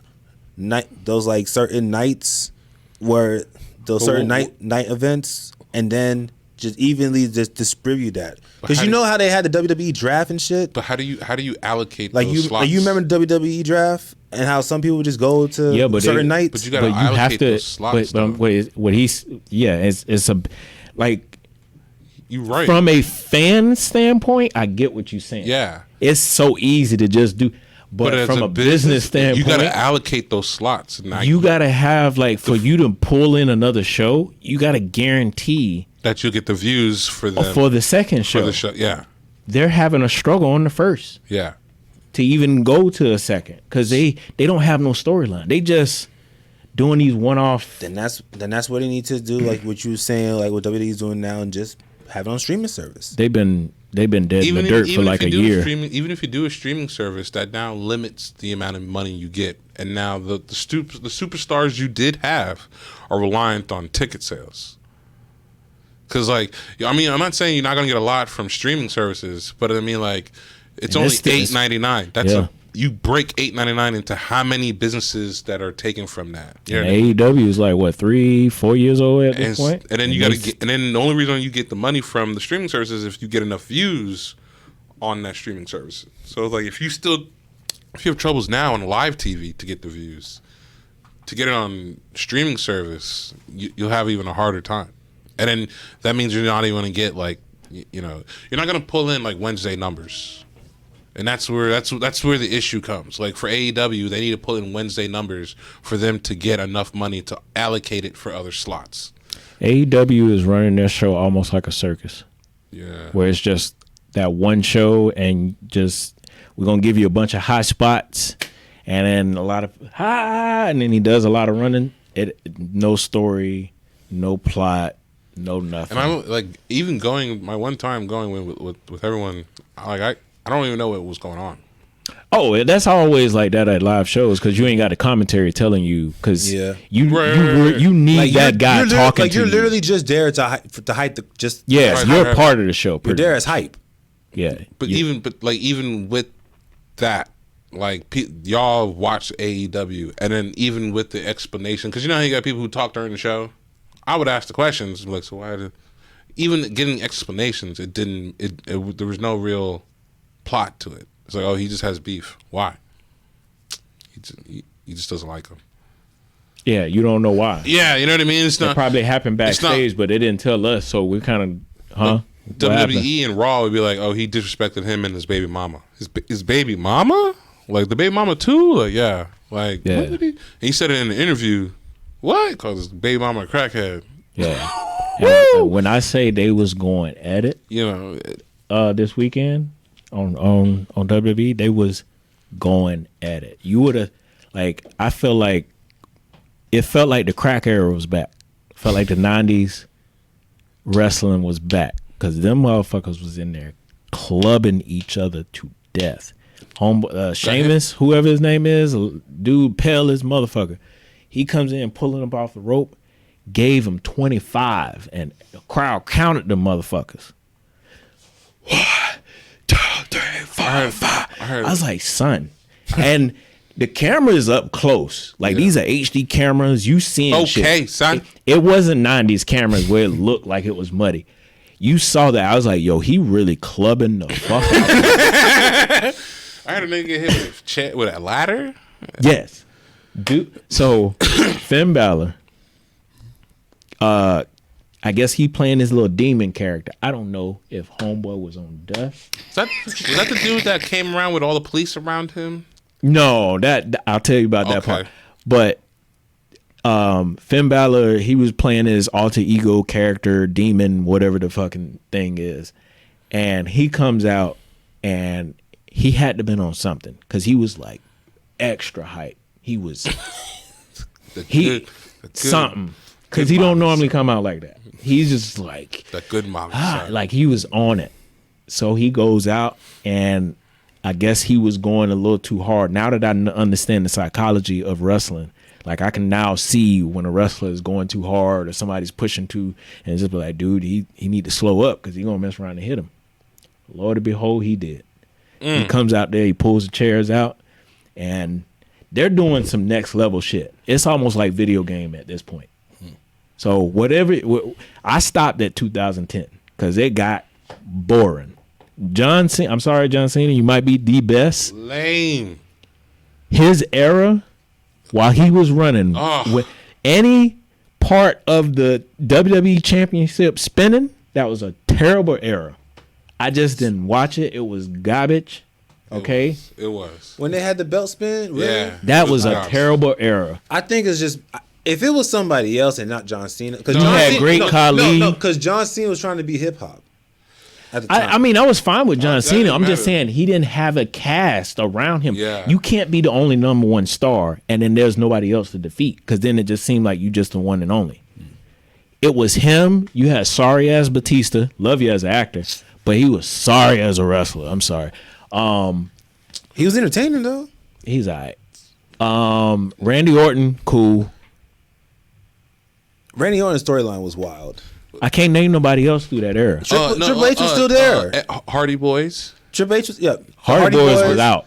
certain nights where those certain night events, and then just evenly just distribute that. Because how you do- know how they had the WWE draft and shit. but how do you allocate Like those slots? you remember the WWE draft and how some people would just go to Yeah, but certain they- nights. but you gotta but you have allocate to. those slots. though. What he's it's a like You right. from a fan standpoint, I get what you're saying. Yeah. It's so easy to just do, but as from a business standpoint, you got to allocate those slots. And you got to have like for you to pull in another show, you got to guarantee that you'll get the views for them for the second for show. the show. Yeah, They're having a struggle on the first yeah. to even go to a second because they don't have no storyline. They just doing these one-off. then that's what they need to do, like what you were saying, like what WWE's doing now, and just have it on streaming service. They've been dead in the dirt for like a year. Even if you do a streaming service, that now limits the amount of money you get. And now the superstars you did have are reliant on ticket sales. Because, like, I mean, I'm not saying you're not going to get a lot from streaming services, but I mean, like, it's And only it's still- $8.99. That's Yeah. you break $8.99 into how many businesses that are taken from that. You know And what I mean? AEW is like what 3-4 years old at this point, And then you got to get, and then the only reason you get the money from the streaming services is if you get enough views on that streaming service. So like if you have troubles now on live TV to get the views, to get it on streaming service, you'll have even a harder time. And then that means you're not even going to get like you're not going to pull in like Wednesday numbers. And that's where the issue comes. Like for AEW, they need to pull in Wednesday numbers for them to get enough money to allocate it for other slots. AEW is running their show almost like a circus, Yeah. where it's just that one show and just we're gonna give you a bunch of high spots and then a lot of and then he does a lot of running. No story, no plot, no nothing. And I'm like, even my one time going with everyone, I don't even know what was going on. Oh, that's always like that at live shows because you ain't got a commentary telling you because Yeah. you Right. need Like that guy talking to you're you. literally just there to hype the just. Yes, Right, you're right. part of the show. You're pretty there much. as hype. Yeah, But you- even with that, like y'all watch AEW, and then even with the explanation, because you know how you got people who talk during the show. I would ask the questions like, so why did even getting explanations? There was no real plot to it. It's like, oh, he just has beef. Why? He just doesn't like him. yeah, you don't know why. Yeah, you know what I mean. It's It not probably happened it's not- backstage, but they didn't tell us, so we kind of, What happened? WWE and Raw would be like, oh, he disrespected him and his baby mama. His baby mama? Like the baby mama too? Like yeah. Like Yeah. what did he? And he said it in the interview. What? Called his baby mama a crackhead. Yeah. And when I say they was going at it You know, this weekend on WWE, they was going at it. You would have I feel like it felt like the crack era was back. Felt like the 90s wrestling was back because them motherfuckers was in there clubbing each other to death. Sheamus, whoever his name is, dude, pale as motherfucker. He comes in pulling up off the rope. gave him 25, and the crowd counted the motherfuckers. 1, 2, 3, 4, 5. I was like, son. And the camera is up close. Like, these are HD cameras. You seeing shit. Okay, son. It wasn't 90s cameras where it looked like it was muddy. You saw that. I was like, yo, he really clubbing the fuck out. I heard a nigga get hit with a ladder. Yes. Dude. So, Finn Balor, I guess he playing his little demon character. I don't know if Homeboy was on dust. Was that the dude that came around with all the police around him? No, that I'll tell you about that part. But Finn Balor, he was playing his alter ego character, demon, whatever the fucking thing is. And he comes out and he had to been on something because he was like extra hype. He was something because he don't normally come out like that. He's just like that good mom. Like he was on it. So he goes out and I guess he was going a little too hard. Now that I understand the psychology of wrestling, like I can now see when a wrestler is going too hard or somebody's pushing too, and just be like, dude, he need to slow up because he's gonna mess around and hit him. Lord and behold, he did. He comes out there, he pulls the chairs out, and they're doing some next level shit. It's almost like video game at this point. So whatever, I stopped at 2010 because it got boring. John Cena, I'm sorry, John Cena, you might be the best. Lame. His era, while he was running with any part of the WWE Championship spinning, that was a terrible era. I just didn't watch it. It was garbage. Okay? It was. When they had the belt spin? Really? Yeah. That was a terrible era. I think it's just... If it was somebody else and not John Cena... Because You had Great Khali. No, because John Cena was trying to be hip-hop at the time. I mean, I was fine with John Cena. didn't I'm just matter. saying he didn't have a cast around him. Yeah. You can't be the only number one star and then there's nobody else to defeat because then it just seemed like you just the one and only. It was him. You had sorry-ass Batista. Love you as an actor. But he was sorry as a wrestler. I'm sorry. He was entertaining, though. He's all right. Randy Orton, cool. Randy Orton's storyline was wild. I can't name nobody else through that era. Triple H was still there. Hardy Boys. Triple H was, yeah. Hardy Boys was out.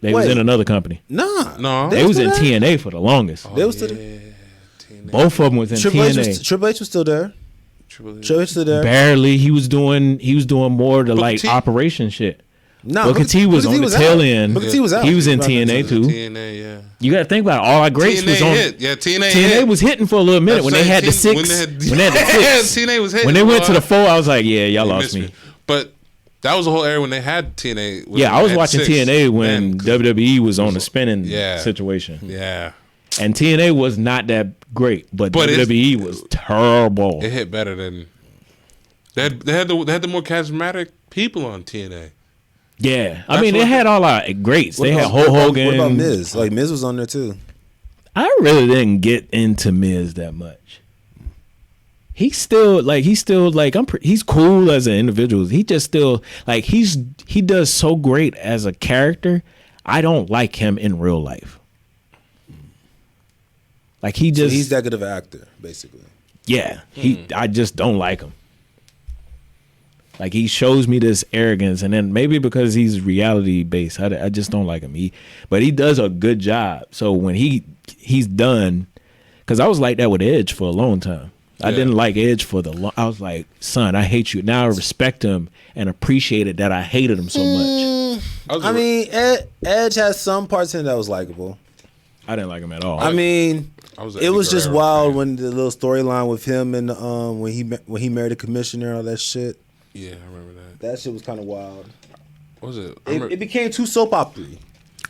They was Wait. in another company. Nah. No. They was in there? TNA for the longest. They was still Both of them was in Triple H TNA. Triple H was still there. Triple H was still there. Barely. He was doing more of the Booker T? operation shit. Nah, Booker T was on the tail out. end. Booker T was out. He was in Right, TNA too. TNA, yeah. You got to think about it. All our greats TNA was on. hit. Yeah, TNA TNA hit. was hitting for a little minute when they had the six. When they had the six. TNA was hitting. When they went to boy. the 4, I was like, yeah, y'all You lost missed me. But that was the whole era when they had TNA. Yeah, I was at watching 6. TNA when Man, WWE was on the spinning Yeah. situation. Yeah. And TNA was not that great, but WWE was terrible. It hit better than they had the more charismatic people on TNA. Yeah. I That's mean, what they had all our greats. They had What Hulk about- Hogan. What about Miz? Like, Miz was on there, too. I really didn't get into Miz that much. He's still like he's cool as an individual. He just still like he does so great as a character. I don't like him in real life. Like he just He's that good of an actor, basically. yeah. I just don't like him. Like he shows me this arrogance, and then maybe because he's reality based, I just don't like him. But he does a good job. So when he's done, because I was like that with Edge for a long time. I didn't like Edge for I was like, son, I hate you. Now I respect him and appreciate it that I hated him so much. I mean, Edge has some parts in it that was likable. I didn't like him at all. I mean, it was just wild when the little storyline with him and when he married the commissioner and all that shit. Yeah, I remember that. That shit was kind of wild. What was it? It became too soap opera-y.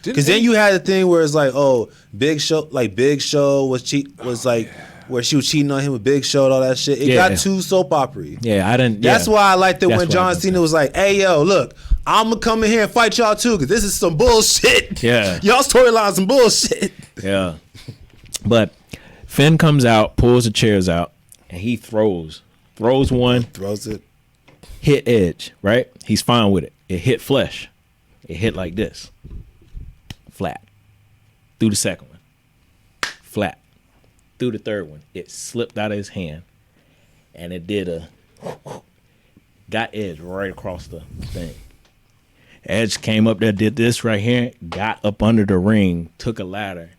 Because then you had the thing where it's like, oh, Big Show was like where she was cheating on him with Big Show and all that shit. It got too soap opera-y. Yeah, I didn't. That's why I liked it That's when why I John didn't Cena was like, hey, yo, look, I'm going to come in here and fight y'all too because this is some bullshit. Yeah. Y'all storyline's some bullshit. Yeah. But Finn comes out, pulls the chairs out, and he throws one, Throws it. hit Edge, right? He's fine with it. It hit flesh. It hit like this. Flat. Through the second one. Flat. threw the third one. It slipped out of his hand, and it did got Edge right across the thing. Edge came up there, did this right here, got up under the ring, took a ladder,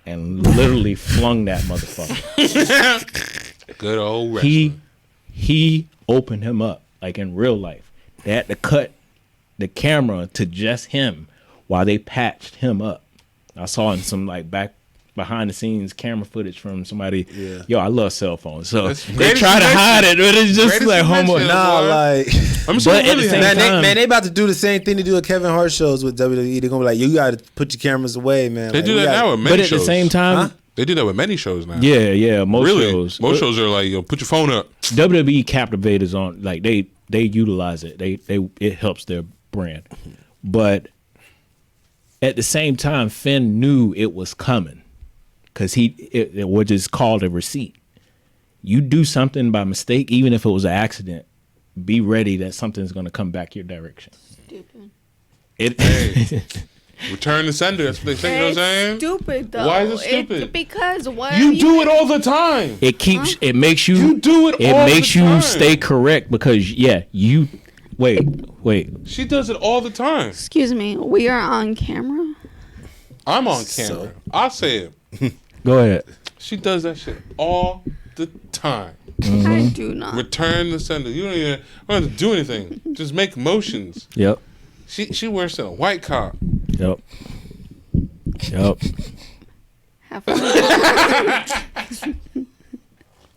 and literally flung that motherfucker. Good old wrestling. He opened him up like in real life. They had to cut the camera to just him while they patched him up. I saw in some like back behind the scenes camera footage from somebody. Yeah. Yo, I love cell phones, so That's they greatest try to invention. hide it, but it's just Greatest like homo. invention. Nah, boy. like I'm But saying at the really same have- time- man, they about to do the same thing they do at Kevin Hart shows with WWE. They're gonna be like, you gotta put your cameras away, man. They Like, do we that gotta- now with many But at shows. the same time, Huh? They do that with many shows now. yeah, most Really? shows, Most shows are like, yo, put your phone up. WWE captivators on like they utilize it. They it helps their brand, but at the same time, Finn knew it was coming because it which is called a receipt. You do something by mistake, even if it was an accident, be ready that something's going to come back your direction. Stupid. It Hey. Return the sender. That's what they say. You know what I'm saying? Stupid though. Why is it stupid? Because what You do it all the time. it keeps it makes you You do it all makes the you time. stay correct because you wait. She does it all the time. Excuse me. We are on camera. I'm on camera. I'll say it. Go ahead. She does that shit all the time. I do not. Return the sender. You don't have to do anything. Just make motions. Yep. She worse than a white cop. Yep. Have fun.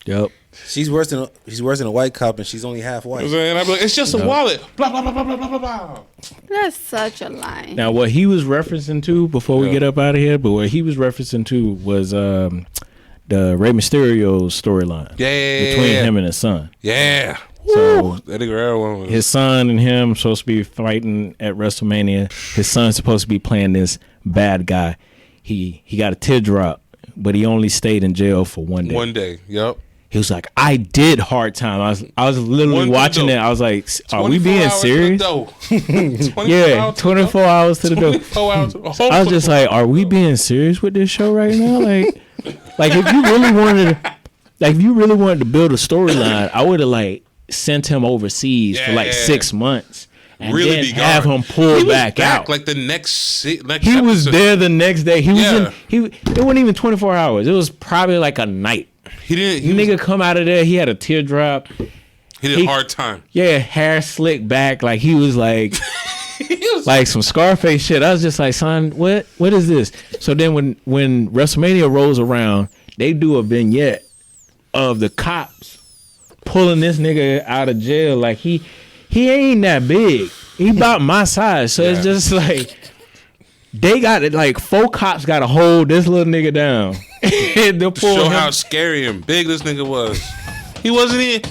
Yep. She's worse than a white cop, and she's only half You know what white. I'm saying? I'd be like, it's just a wallet. Blah, blah, blah, blah, blah, blah, blah. That's such a lie. Now, what he was referencing to before we Yeah. get up out of here, but what he was referencing to was the Rey Mysterio storyline Yeah. between him and his son. Yeah. So Eddie Guerrero one was. his son and him supposed to be fighting at WrestleMania. His son's supposed to be playing this bad guy. He got a teardrop, but he only stayed in jail for one day. One day. Yep. He was like, "I did hard time." I was literally One to the watching dough. it. I was like, "Are we 24 being hours to the serious?" dough. 24 Yeah, hours to the 24 dough. hours to the door. 24 hours to the whole I was just like, "Are we being serious with this show right now?" Like if you really wanted to build a storyline, I would have like sent him overseas for like Yeah. 6 months and really then be have gone. him pull He was back out. like the next He was episode. there the next day. He was Yeah. it wasn't even 24 hours. It was probably like a night. He didn't. He, Nigga come out of there. He had a teardrop. he did a hard time. Yeah, hair slicked back. Like he was like. He was Like some Scarface shit. I was just like, son, what is this? So then when WrestleMania rolls around, they do a vignette of the cops pulling this nigga out of jail. Like he ain't that big. He about my size. So it's Yeah. just like they got it like 4 cops gotta hold this little nigga down. They'll pull show him. how scary and big this nigga was. He wasn't even.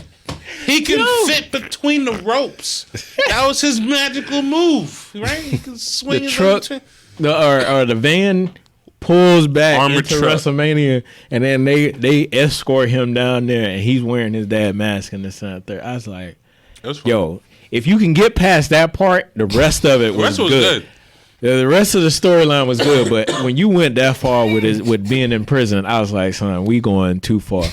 He can fit between the ropes. That was his magical move, right? He can swing the his truck between- or the van pulls back Armored into truck. WrestleMania, and then they escort him down there, and he's wearing his dad mask and this and that. Third. I was like, It was fun. yo, if you can get past that part, the rest of it The was, rest was good. good. The rest of the storyline was good, but when you went that far with being in prison, I was like, son, we going too far.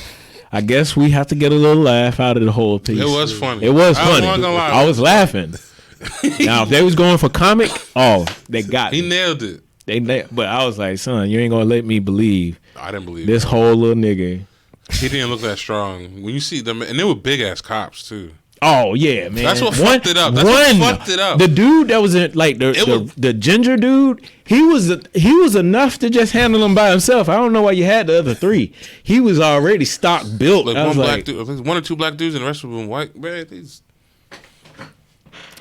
I guess we have to get a little laugh out of the whole piece. It was funny. It was I funny. wasn't gonna lie. I was laughing. Now, if they was going for comic, they got He me. nailed it. But I was like, son, you ain't gonna let me believe I didn't believe this it. whole little nigga. He didn't look that strong. When you see them, and they were big ass cops too. Oh yeah, man. That's what fucked it up. That's what fucked it up. The dude that was in like the ginger dude, he was enough to just handle him by himself. I don't know why you had the other 3. He was already stock built. Like I was one black like, dude, 1 or 2 black dudes, and the rest of them white. Man, these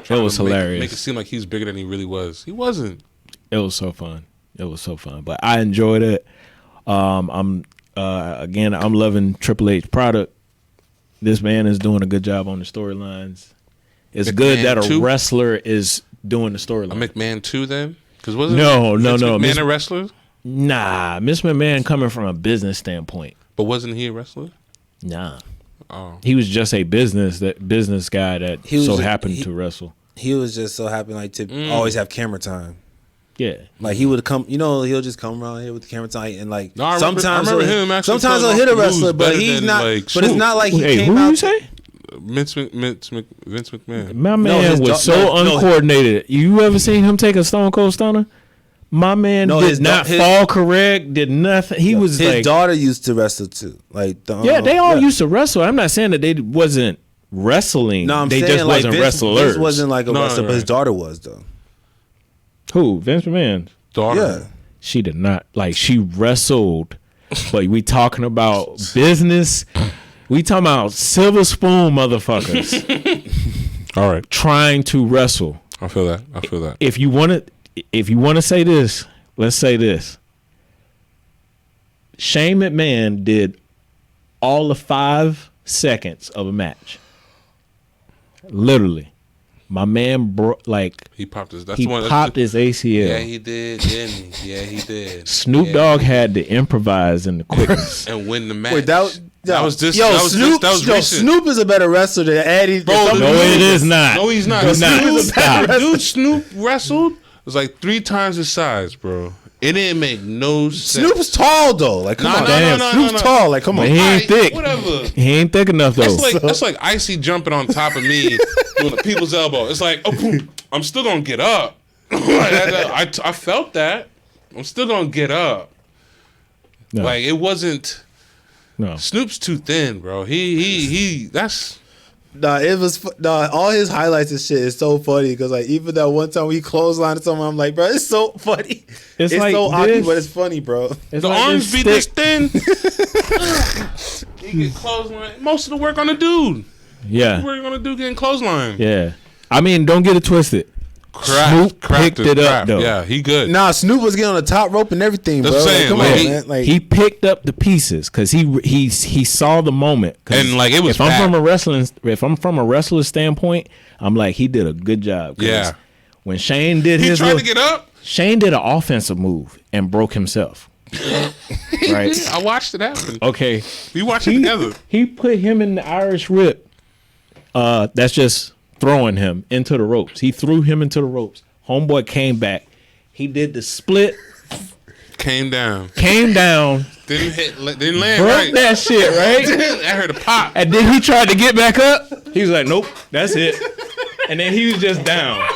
it was hilarious. Make it seem like he was bigger than he really was. He wasn't. It was so fun. It was so fun. But I enjoyed it. I'm loving Triple H product. This man is doing a good job on the storylines. It's good McMahon that a 2? wrestler is doing the A storyline. McMahon 2 then? Because wasn't No. McMahon Miss- a wrestler? Nah, Miss McMahon coming from a business standpoint. But wasn't he a wrestler? Nah. Oh, He was just a business guy that He was so a- happened he- to wrestle. He was just so happy like to always have camera time. Yeah. Like he would come, he'll just come around here with the camera tight and like No, I remember him actually sometimes he'll telling hit a off the wrestler, moves but better he's than, not. like, But it's Snoop. not like he Hey, came who out. you say? Vince McMahon. My man his was da- so no, no. uncoordinated. You ever seen him take a Stone Cold Stunner? My man No, did his not his- fall correct. Did nothing. He was His like, daughter used to wrestle too. Like they all used to wrestle. I'm not saying that they wasn't wrestling. No, I'm they saying just like wasn't Vince wrestlers. wasn't like a No, wrestler, but his right. daughter was though. Who? Vince McMahon. Daughter. Yeah. She did not. Like, she wrestled, but we talking about business. We talking about silver spoon motherfuckers All right. trying to wrestle. I feel that. If you want to say this, let's say this. Shane McMahon did all of 5 seconds of a match. Literally. My man He popped his. That's he the one. popped his ACL. Yeah, he did, didn't he? Yeah, he did. Snoop Yeah. Dogg had to improvise in the quickness. And win the match. Wait, that was just. Yo, that was Snoop. Just, that was yo, recent. Snoop is a better wrestler than Eddie. Bro, than some No, of these it niggas. is not. No, he's not. Do not. Snoop, Stop. dude, Snoop wrestled was like 3 times his size, bro. It didn't make no sense. Snoop's tall though. Like come Nah, on, no, Damn. no, no, Snoop's no, no. tall. Like come on. But he ain't thick. Whatever. He ain't thick enough though. That's like Icy jumping on top of me doing a people's elbow. It's like, oh, boom, I'm still gonna get up. I felt that. I'm still gonna get up. No. Like it wasn't. No. Snoop's too thin, bro. He. That's. Nah, it was all his highlights and shit is so funny because like even that one time we clotheslined someone, I'm like, bro, it's so funny. It's It's like so awkward, this. but it's funny, bro. It's The like arms be stick. this thin. He get clothesline. Most of the work on the dude. Yeah. What are you gonna do getting clothesline? Yeah. I mean, don't get it twisted. Snoop Cracked picked it up, though. Yeah, he good. Nah, Snoop was getting on the top rope and everything, bro. That's Like, saying, come like, on, he- man. Like He picked up the pieces because he saw the moment. 'Cause And, like, it was if I'm bad. from a wrestler standpoint, I'm like he did a good job. 'Cause Yeah. When Shane did He his tried little, to get up. Shane did an offensive move and broke himself. Right. I watched it happen. Okay. We watched it together. He put him in the Irish whip. That's just throwing him into the ropes. He threw him into the ropes. Homeboy came back. He did the split, Came down. came down, Didn't land broke right. that shit, right? I heard a pop. And then he tried to get back up. He was like, nope, that's it. And then he was just down.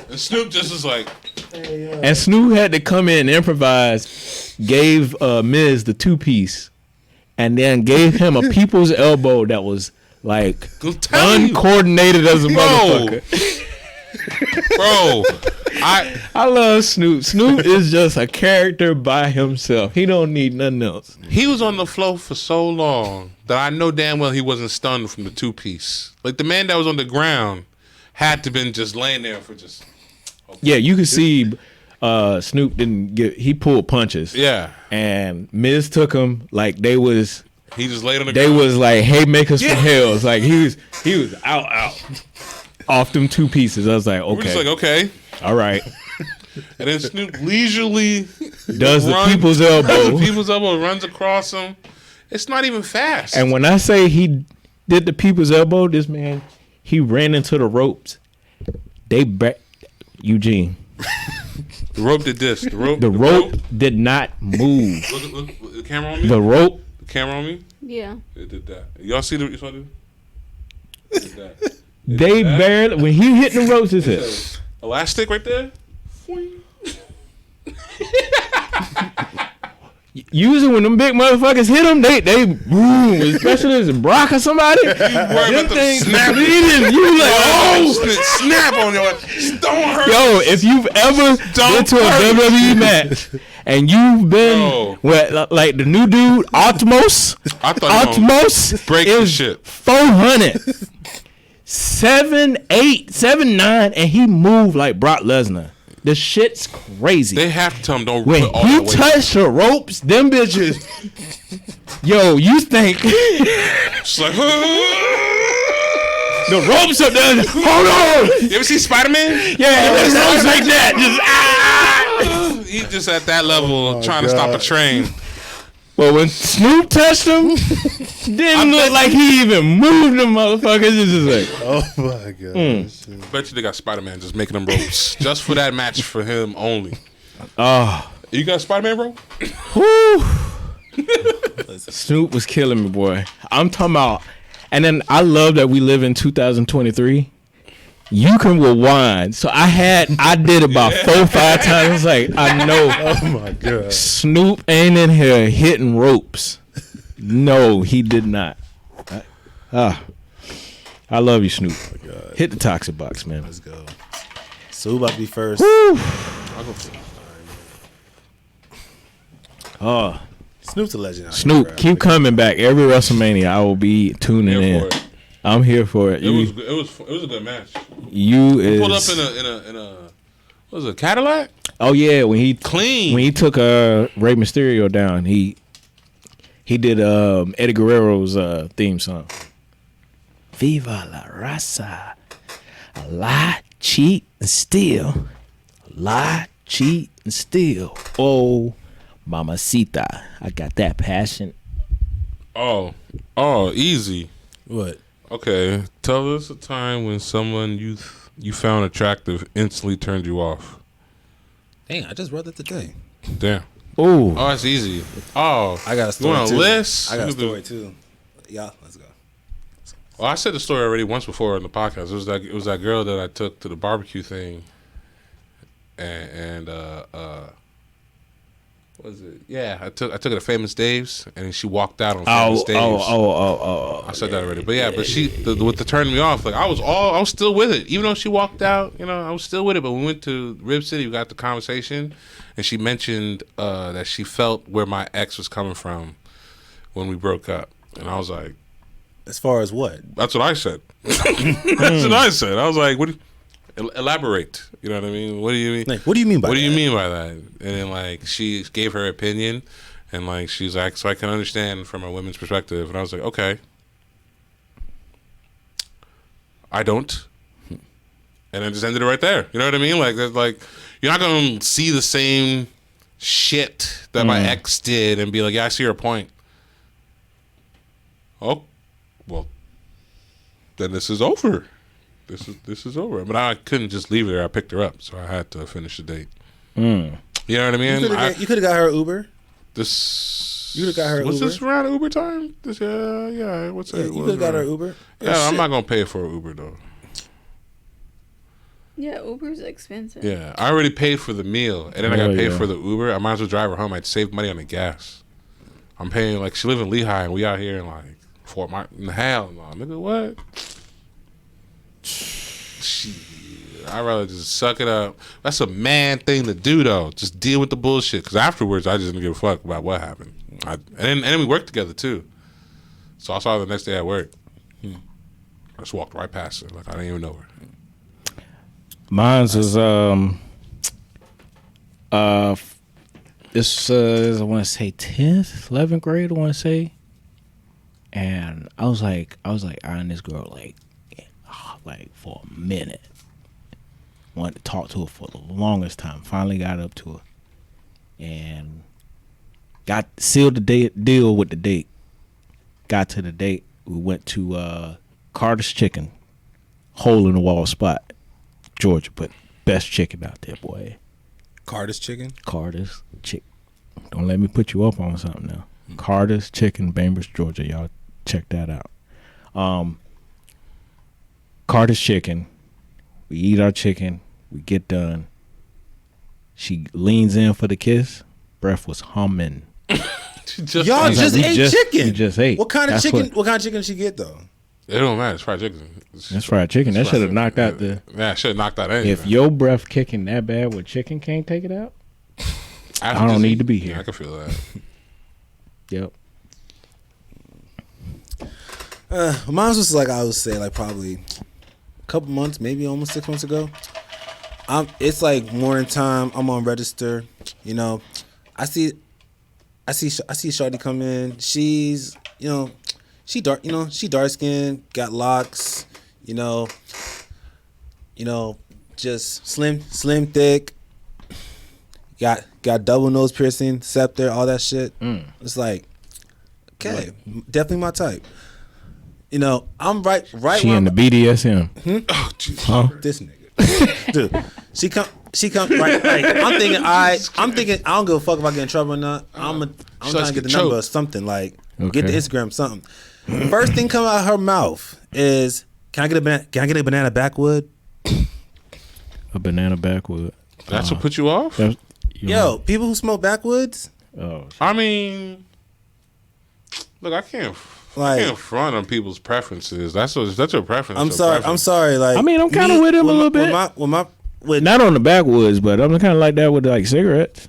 And Snoop just was like, And Snoop had to come in and improvise, gave Miz the 2-piece, and then gave him a people's elbow that was like "Go tell you, uncoordinated as a Bro. motherfucker. bro." I love Snoop. Snoop is just a character by himself. He don't need nothing else. He was on the floor for so long that I know damn well he wasn't stunned from the 2-piece. Like the man that was on the ground had to been just laying there for just. Yeah, you can see Snoop didn't get. He pulled punches. Yeah, And Miz took him like they was. he just laid on the They ground. was like haymakers Yeah. from hells. Like he was out off them 2 pieces. I was like, We're just okay, like, okay. all right. And then Snoop leisurely Does the runs- people's does elbow. the people's elbow, runs across him. It's not even fast. And when I say he did the people's elbow, this man, he ran into the ropes. They Eugene. the rope did this. The rope. The rope did not move. Look, the camera on me. The rope. The camera on me. Yeah. It did that. Y'all see the? You saw it? It did that. They barely when he hit the ropes. It said, Elastic right there. usually when them big motherfuckers hit them, they boom. Especially if it's Brock or somebody. Worry about Them them things snapping. bleeding. You like, oh. Snap on your. Don't hurt. Yo, if you've ever been to a hurt. WWE match and you've been Bro. with like the new dude Optimus, I thought you Optimus break the is shit. 400, 7'8", 7'9", and he moved like Brock Lesnar. The shit's crazy. They have to tell him don't When put all he the weight. touched the ropes, them bitches. Yo, you think It's like, the ropes up there? Hold on. you ever see Spider-Man? Yeah, the ropes like that. Just He just at that level trying to stop a train. Well, when Snoop touched him, didn't look like he even moved the motherfuckers. It's just like, Oh my god. Bet you they got Spider-Man just making them ropes just for that match for him only. oh, You got Spider-Man, bro? whoo. Snoop was killing me, boy. I'm talking about, and then I love that we live in 2023. You can rewind. So I did about 4 or 5 times. Like, I know Oh my god. Snoop ain't in here hitting ropes. No, he did not. I love you, Snoop. God. Hit the toxic box, man. Let's go. So who about to be first? Woo. I'll go for it. Oh, Snoop's a legend. out here, Snoop, bro. keep coming back. Every WrestleMania, I will be tuning Here in. for it. I'm here for it. It was a good match. You is Pulled up in a what was it, a Cadillac? Oh yeah, when he Clean. when he took Rey Mysterio down, he did Eddie Guerrero's theme song. Viva la raza, lie, cheat, and steal, lie, cheat, and steal. Oh, mamacita, I got that passion. Oh, easy. What? Okay, tell us a time when someone you found attractive instantly turned you off. Dang, I just read that today. Damn. Oh, Oh, that's easy. Oh, I got a you story want too. a list? I got a You can do- story too. Yeah, let's go. Well, I said the story already once before in the podcast. It was that girl that I took to the barbecue thing, and what was it? Yeah, I took her to Famous Dave's, and she walked out on Famous Dave's. I said that already, but with the turning me off, like I was still with it, even though she walked out. You know, I was still with it. But when we went to Rib City, we got the conversation, and she mentioned that she felt where my ex was coming from when we broke up, and I was like, As far as what? that's what I said. That's what I said. I was like, what? Elaborate. You know what I mean? What do you mean? Like, what do you mean by What that? do you mean by that? And then like she gave her opinion, and like she's like, so I can understand from a women's perspective. And I was like, okay, I don't. And I just ended it right there. You know what I mean? Like that's like you're not gonna see the same shit that my ex did and be like, yeah, I see your point. Oh, well, then this is over. This is over. But I couldn't just leave her. I picked her up, so I had to finish the date. You know what I mean? You could have got her Uber. This You could've got her was Uber. this around Uber time? This yeah. What's Yeah, that? you could have got her Uber. Yeah, I'm shit. not gonna pay for an Uber though. Yeah, Uber's expensive. Yeah, I already paid for the meal, and then I Oh, got paid yeah. for the Uber. I might as well drive her home. I'd save money on the gas. I'm paying like she live in Lehigh, and we out here in like Fort Martin. Hell no, nigga, what? Shit, I'd rather just suck it up. That's a man thing to do, though. Just deal with the bullshit. Because afterwards, I just didn't give a fuck about what happened. And then we worked together, too. So I saw her the next day at work. I just walked right past her. Like, I didn't even know her. mine's was this I want to say 10th, 11th grade. I want to say, and I was like eyeing this girl like for a minute. Wanted to talk to her for the longest time. Finally got up to her, and got sealed the deal with the date. Got to the date. We went to Carter's Chicken, hole in the wall spot, Georgia, but best chicken out there, boy. Carter's Chicken. Carter's Chicken. Don't let me put you up on something now. Carter's Chicken, Bainbridge, Georgia. Y'all check that out. Carter's Chicken. We eat our chicken. We get done. She leans in for the kiss. Breath was humming. Just Y'all was like, just we ate just- chicken. we just ate. What kind of That's chicken? what- What kind of chicken did she get though? It don't matter. It's fried chicken. That's fried chicken. That It's should have fried knocked chicken. out the. Yeah, should have knocked out anything. If your breath kicking that bad with chicken can't take it out. I don't need to be here. Yeah, I can feel that. Yep. Mine was like I would say like probably a couple months, maybe almost 6 months ago. It's like morning time. I'm on register. You know, I see Shawty come in. She's she dark. She dark skinned, got locks. Just slim thick. Got got double nose piercing, scepter, all that shit. It's like, okay, definitely my type. You know, I'm right. She in the BDSM. Oh, Jesus. Huh? This nigga, dude. She come right. Like, I'm thinking I don't give a fuck if I get in trouble or not. I'm trying to get the number or something. Like, get the Instagram something. First thing come out of her mouth is, can I get a banana backwood? A banana backwood. That's what put you off? Yo, people who smoke backwoods. Oh, I mean, look, I can't front on people's preferences. That's your preference. I'm sorry. Like, I mean, I'm kind of with him a little bit. Not on the backwoods, but I'm kind of like that with like cigarettes.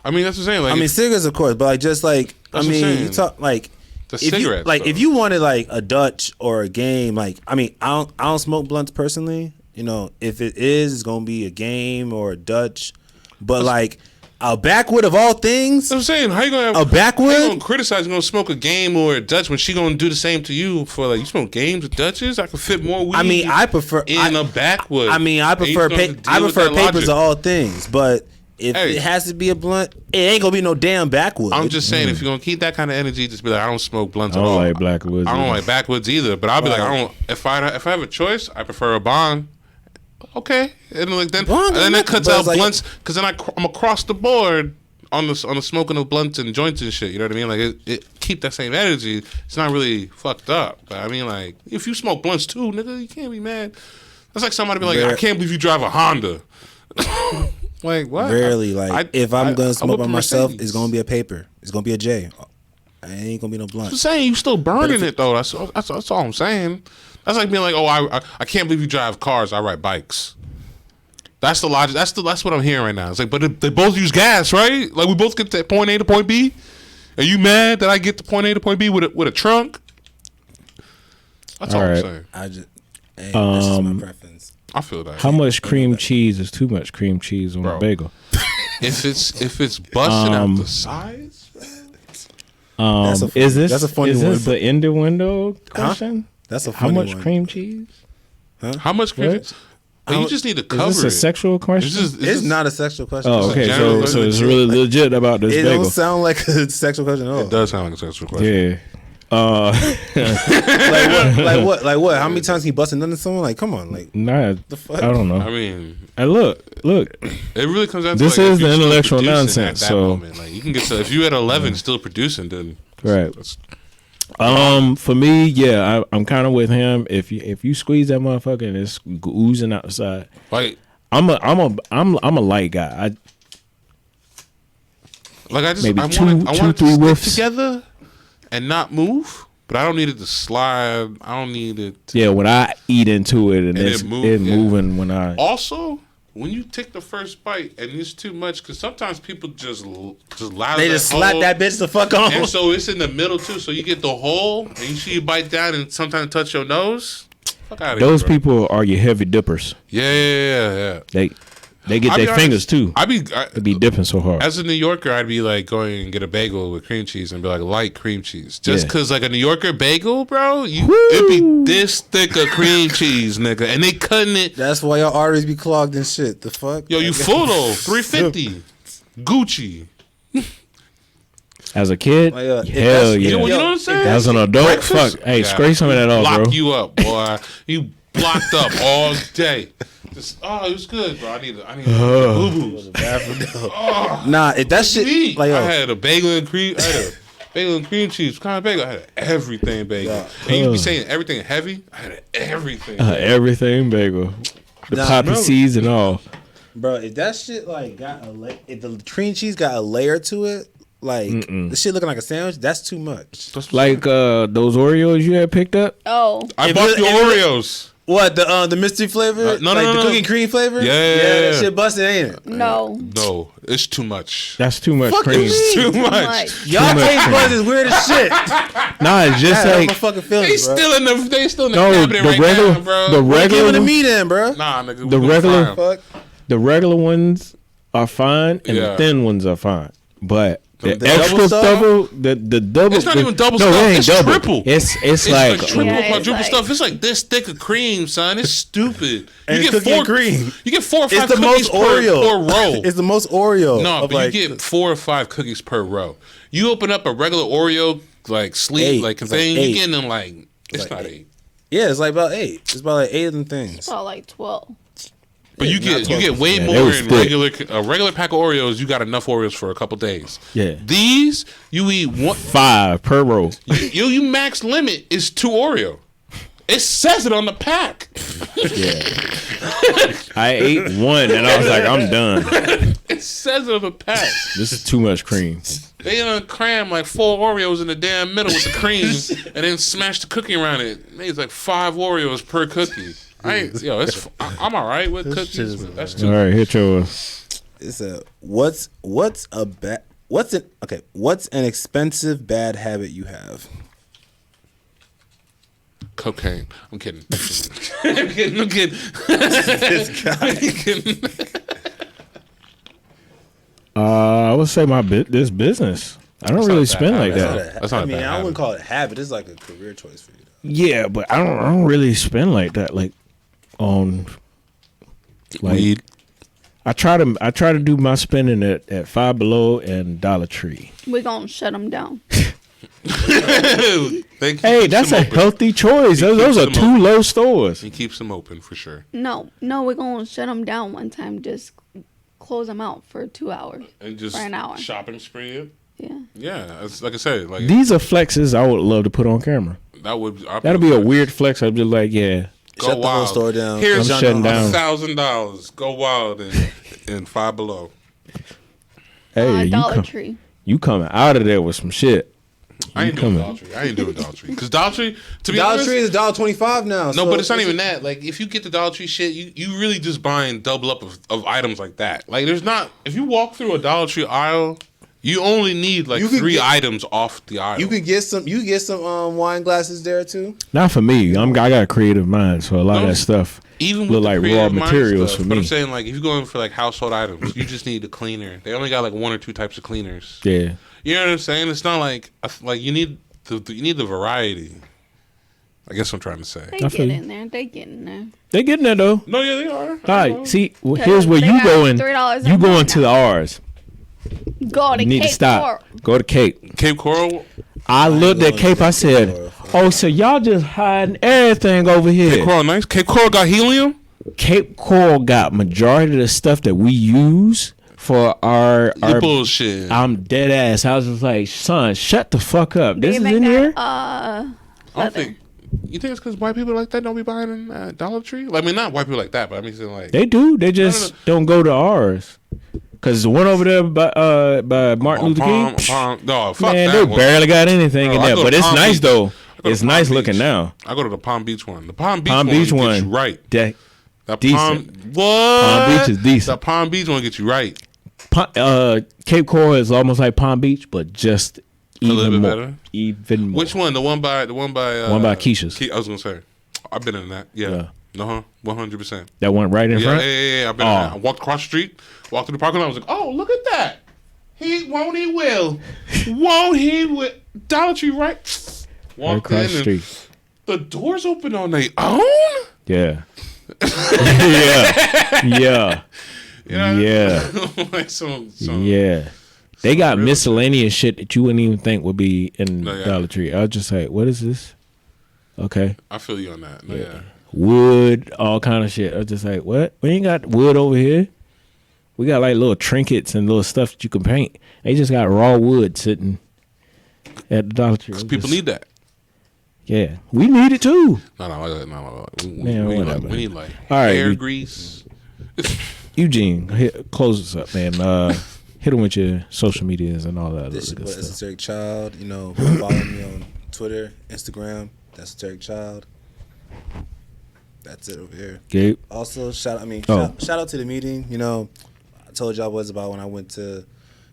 I mean, that's what I'm saying. Like, I mean, cigarettes, of course, but like just like I mean, you talk like the cigarettes. If you wanted like a Dutch or a game, like I mean, I don't smoke blunts personally. You know, if it is, it's gonna be a game or a Dutch, but like a backwood of all things. That's what I'm saying. How you gonna have a backwood? How you gonna criticize? You gonna smoke a game or a Dutch when she gonna do the same to you for like you smoke games with Dutches? I could fit more weed. I mean, I prefer in a backwood. I mean, I prefer papers of all things, but if it has to be a blunt, it ain't gonna be no damn backwood. I'm just saying, if you're gonna keep that kind of energy, just be like, I don't smoke blunts at I all. don't like backwoods. I don't like backwoods either. But I'll be like, I don't. If I have a choice, I prefer a bond. Okay, and like then that cuts out blunts because then I'm across the board on the smoking of blunts and joints and shit. You know what I mean? Like it keep that same energy. It's not really fucked up. But I mean, like if you smoke blunts too, nigga, you can't be mad. That's like somebody be like, I can't believe you drive a Honda. Like what? Rarely, like if I'm gonna smoke by myself, it's gonna be a paper. It's gonna be a J. It ain't gonna be no blunt. I'm saying you still burning it though. That's all I'm saying. That's like being like, oh, I can't believe you drive cars. I ride bikes. That's the logic. That's what I'm hearing right now. It's like, but they both use gas, right? Like we both get to point A to point B. Are you mad that I get to point A to point B with a trunk? That's all I'm saying. This is my preference. I feel that. How much cream cheese is too much cream cheese on a bagel? If it's busting out the sides. Is this a funny one? Is this the innuendo question? That's a funny one. How much one. cream cheese? Huh? How much cream cheese? You just need to cover it. Is this a sexual question? It's not a sexual question. Oh, okay. So it's really legit about this bagel. It don't sound like a sexual question at all. It does sound like a sexual question. Yeah. Like what? How many times he busting into someone? Like, come on, like nah. The fuck? I don't know. I mean, look. It really comes down to this like, is the intellectual nonsense. So moment. Like you can get to if you at 11 still producing, then right. For me, yeah, I'm kind of with him. If you squeeze that motherfucker and it's oozing out the side, like I'm a light guy. I want it to stick together and not move, but I don't need it to slide. I don't need it to, when I eat into it and it's moving when I also. When you take the first bite and it's too much, because sometimes people just slap that bitch the fuck on. And so it's in the middle too. So you get the hole and you see you bite down and sometimes touch your nose. Fuck out of here. Those people are your heavy dippers. Yeah. They get their fingers too. They be dipping so hard. As a New Yorker, I'd be like going and get a bagel with cream cheese and be like light cream cheese. Just because like a New Yorker bagel, bro, it'd be this thick of cream cheese, nigga. And they cutting it. That's why your arteries be clogged and shit. The fuck? Yo, you full though. $3.50. Gucci. As a kid, hell yeah. You know what I'm saying? As an adult, fuck. Hey, scrape some of that off, bro. Block you up, boy. You blocked up all day. It was good, bro. I need boo-boos. Nah, if that shit, like, I had a bagel and cream. Cheese. What kind of bagel? I had everything bagel. And you be saying everything heavy. I had everything. Everything bagel. The poppy seeds and all. Bro, if that shit like if the cream cheese got a layer to it, like the shit looking like a sandwich, that's too much. Like those Oreos you had picked up. Oh, I bought the Oreos. What, the mystery flavor? No, the cookie cream flavor? Yeah, that shit busted, ain't it? No, it's too much. That's too much cream. It's too much. Y'all taste buds is weird as shit. Nah, it's just like my fucking feelings, they still in the cabinet the right now, bro. The regular give it to me then, bro. Nah, nigga. The regular ones are fine and the thin ones are fine, but The The extra double stuff? double, the double. It's not even double no, stuff. it ain't It's double. triple. It's like triple, Yeah, it's quadruple like- stuff. It's like this thick of cream, son. It's stupid. And you it's cookie and cream. You get 4 or 5 It's the cookies most Oreo. per row. It's the most Oreo. No, of but like, you get 4 or 5 cookies per row. You open up a regular Oreo like sleeve Eight. like It's thing, like you eight. getting them like it's like not eight. 8. Yeah, it's like about 8. It's about like 8 of them things. About like 12. But you not get way Yeah, more they was in thick. a regular pack of Oreos. You got enough Oreos for a couple days. Yeah. These you eat one. 5 per row. You max limit is 2 Oreo. It says it on the pack. I ate one and I was like, I'm done. It says it on the pack. This is too much cream. They done cram like 4 Oreos in the damn middle with the cream, and then smash the cookie around it. It's like 5 Oreos per cookie. I'm all right with This shit cookies. is But that's All too. right, hit yours. It's a what's an expensive bad habit you have? Cocaine. I'm kidding. I'm kidding. This guy. I'm kidding. I would say this business. I don't really not spend bad like habit. that. That's not I a mean, bad I wouldn't habit. call it a habit. It's like a career choice for you. Yeah, but I don't really spend like that. Like on like Weed. I try to do my spending at Five Below and Dollar Tree. We're going to shut them down. Hey, that's a healthy choice. Those are keeps them 2 open. low stores. He keeps them open for sure. No, we're going to shut them down one time. Just close them out for 2 hours. And just For an hour. shopping spree it. Yeah. Yeah, it's like I said, like These are flexes I would love to put on camera. that would. That'll be a weird flex. I'd be like, yeah, Go Shut the whole wild. store down. Here's I'm shutting down. $1,000. Go wild and Five Below. hey, Dollar you coming out of there with some shit. I ain't doing coming. Dollar Tree. I ain't doing Dollar Tree because Dollar Tree. To be Dollar honest, Tree is $1.25 now. no, so but it's not even that. Like, if you get the Dollar Tree shit, you really just buying double up of items like that. Like, there's not. If you walk through a Dollar Tree aisle, you only need like You could 3 get- items off the aisle. You could get some. You get some wine glasses there too. Not for me. I got a creative mind, so a lot of No, that stuff even look with like the raw creative mind materials stuff, for But I'm me. saying, like, if you're going for like household items, you just need a cleaner. They only got like 1 or 2 types of cleaners. Yeah. You know what I'm saying? It's not like you need the variety. I guess what I'm trying to say. They I get feel you. in there. They get in there. They getting there though. No, yeah, they are. All right. See, Because here's where they you got going. $3 You a going month to the R's. Go to You need Cape to stop. Coral. Go to Cape. Cape Coral. I looked at going Cape. to I said, Cape Coral. "Oh, so y'all just hiding everything over Cape here." Coral, nice. Cape Coral got helium. Cape Coral got majority of the stuff that we use for our You bullshit. I'm dead ass. I was just like, son, shut the fuck up. This is They in got, here. I don't leather. think. You think it's because white people like that don't be buying in Dollar Tree? Like, I mean, not white people like that, but I mean, saying like They do. They just don't go to ours. Cause the one over there by Martin Luther King, no, fuck man, that they one. barely got anything Bro, in I there. go But to it's Palm nice Beach. though. I go to It's Palm nice Beach. looking now. I go to the Palm Beach one. The Palm Beach Palm one Beach gets one, you right. That That decent. what? Palm Beach is decent. The Palm Beach one gets you right. Cape Coral is almost like Palm Beach, but just little even bit more. better? Even more. Which one? The one by One by Keisha's. I was gonna say, I've been in that. Yeah. 100%. That one right in Yeah, front. yeah. I've been in that. I walked across the street, walked through the parking lot. I was like, oh, look at that. He will. Won't he will. Dollar Tree, right? Right Walked across in the and street. the doors open on their own? Yeah. yeah. Yeah. Like some Yeah. They got miscellaneous shit that you wouldn't even think would be in No, yeah. Dollar Tree. I was just like, what is this? Okay. I feel you on that. Yeah. Wood, all kind of shit. I was just like, what? We ain't got wood over here. We got like little trinkets and little stuff that you can paint. They just got raw wood sitting at the Dollar Tree. I was People just- need that. Yeah. We need it too. No. Man, we whatever. need like All right, hair we- grease. Eugene, close us up, man. Hit them with your social medias and all that other This is good what stuff. Esoteric Child. You know, follow me on Twitter, Instagram. That's Esoteric Child. That's it over here. Gabe. Also, shout Oh. out to the meeting. You know, I told y'all was about when I went to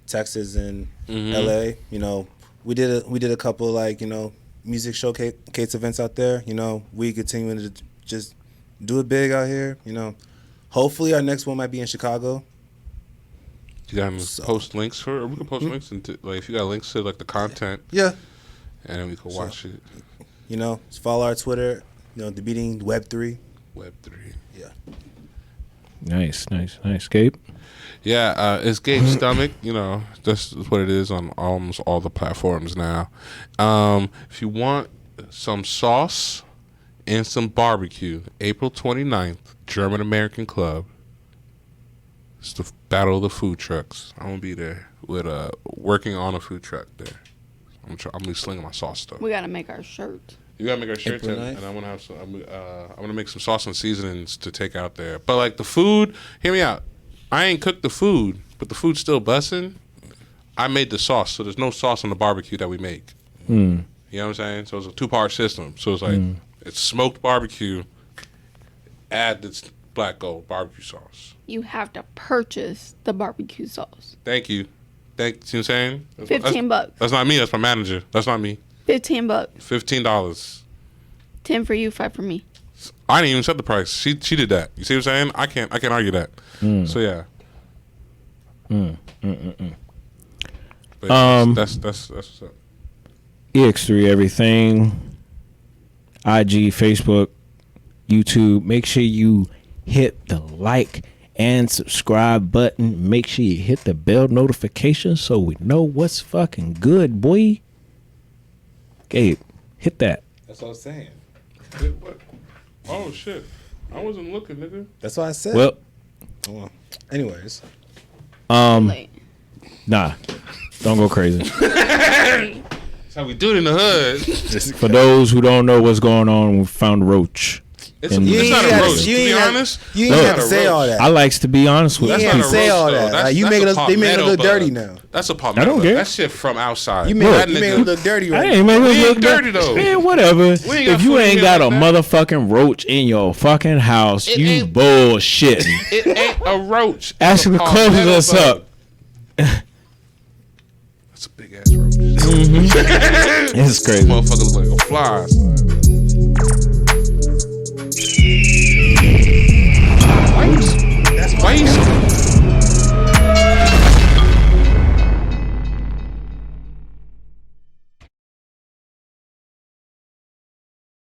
Texas and LA. You know, we did a couple like, you know, music showcase events out there. You know, we continuing to just do it big out here. You know, hopefully our next one might be in Chicago. You got to post links for, or we can post links into, like, if you got links to, like, the content. Yeah. And then we can watch it. You know, just follow our Twitter, Debating Web3. Web3. Yeah. Nice. Gabe? Yeah, it's Gabe's Stomach. That's what it is on almost all the platforms now. If you want some sauce and some barbecue, April 29th, German American Club. It's the battle of the food trucks. I'm gonna be there with working on a food truck there. I'm gonna be slinging my sauce stuff. We gotta make our shirts. You gotta make our shirts, and I'm gonna have some. I'm gonna make some sauce and seasonings to take out there. But like the food, hear me out. I ain't cooked the food, but the food's still bussin'. I made the sauce, so there's no sauce on the barbecue that we make. You know what I'm saying? So it's a 2-part system. So it's like it's smoked barbecue. Add this black gold barbecue sauce. You have to purchase the barbecue sauce. Thank you. See what I'm saying? $15. That's not me. That's my manager. That's not me. $15. $15. 10 for you, 5 for me. I didn't even set the price. She did that. You see what I'm saying? I can't argue that. So yeah. But that's what's up. EX3 everything. IG, Facebook, YouTube. Make sure you hit the like and subscribe button. Make sure you hit the bell notification so we know what's fucking good, boy. Gabe, hit that. That's what I was saying. What? Oh shit! I wasn't looking, nigga. That's what I said. Well, anyways. Late. Nah. Don't go crazy. That's how we do it in the hood. For those who don't know what's going on, we found a roach. It's not a roach. To be honest, you ain't have to say all that. I likes to be honest with you. You You ain't have to say all that. Like, you making us, they making us look dirty now. That's a palmetto. I don't care. That shit from outside. You making us look dirty right I ain't making We us ain't look dirty though. Man, whatever. We ain't got If you food in ain't here got like a that. motherfucking roach in your fucking house, It you ain't- bullshitting. It ain't a roach. It's Actually, a closes palmetto us bug. up. That's a big ass roach. It's crazy. Motherfucker look like a fly. Son.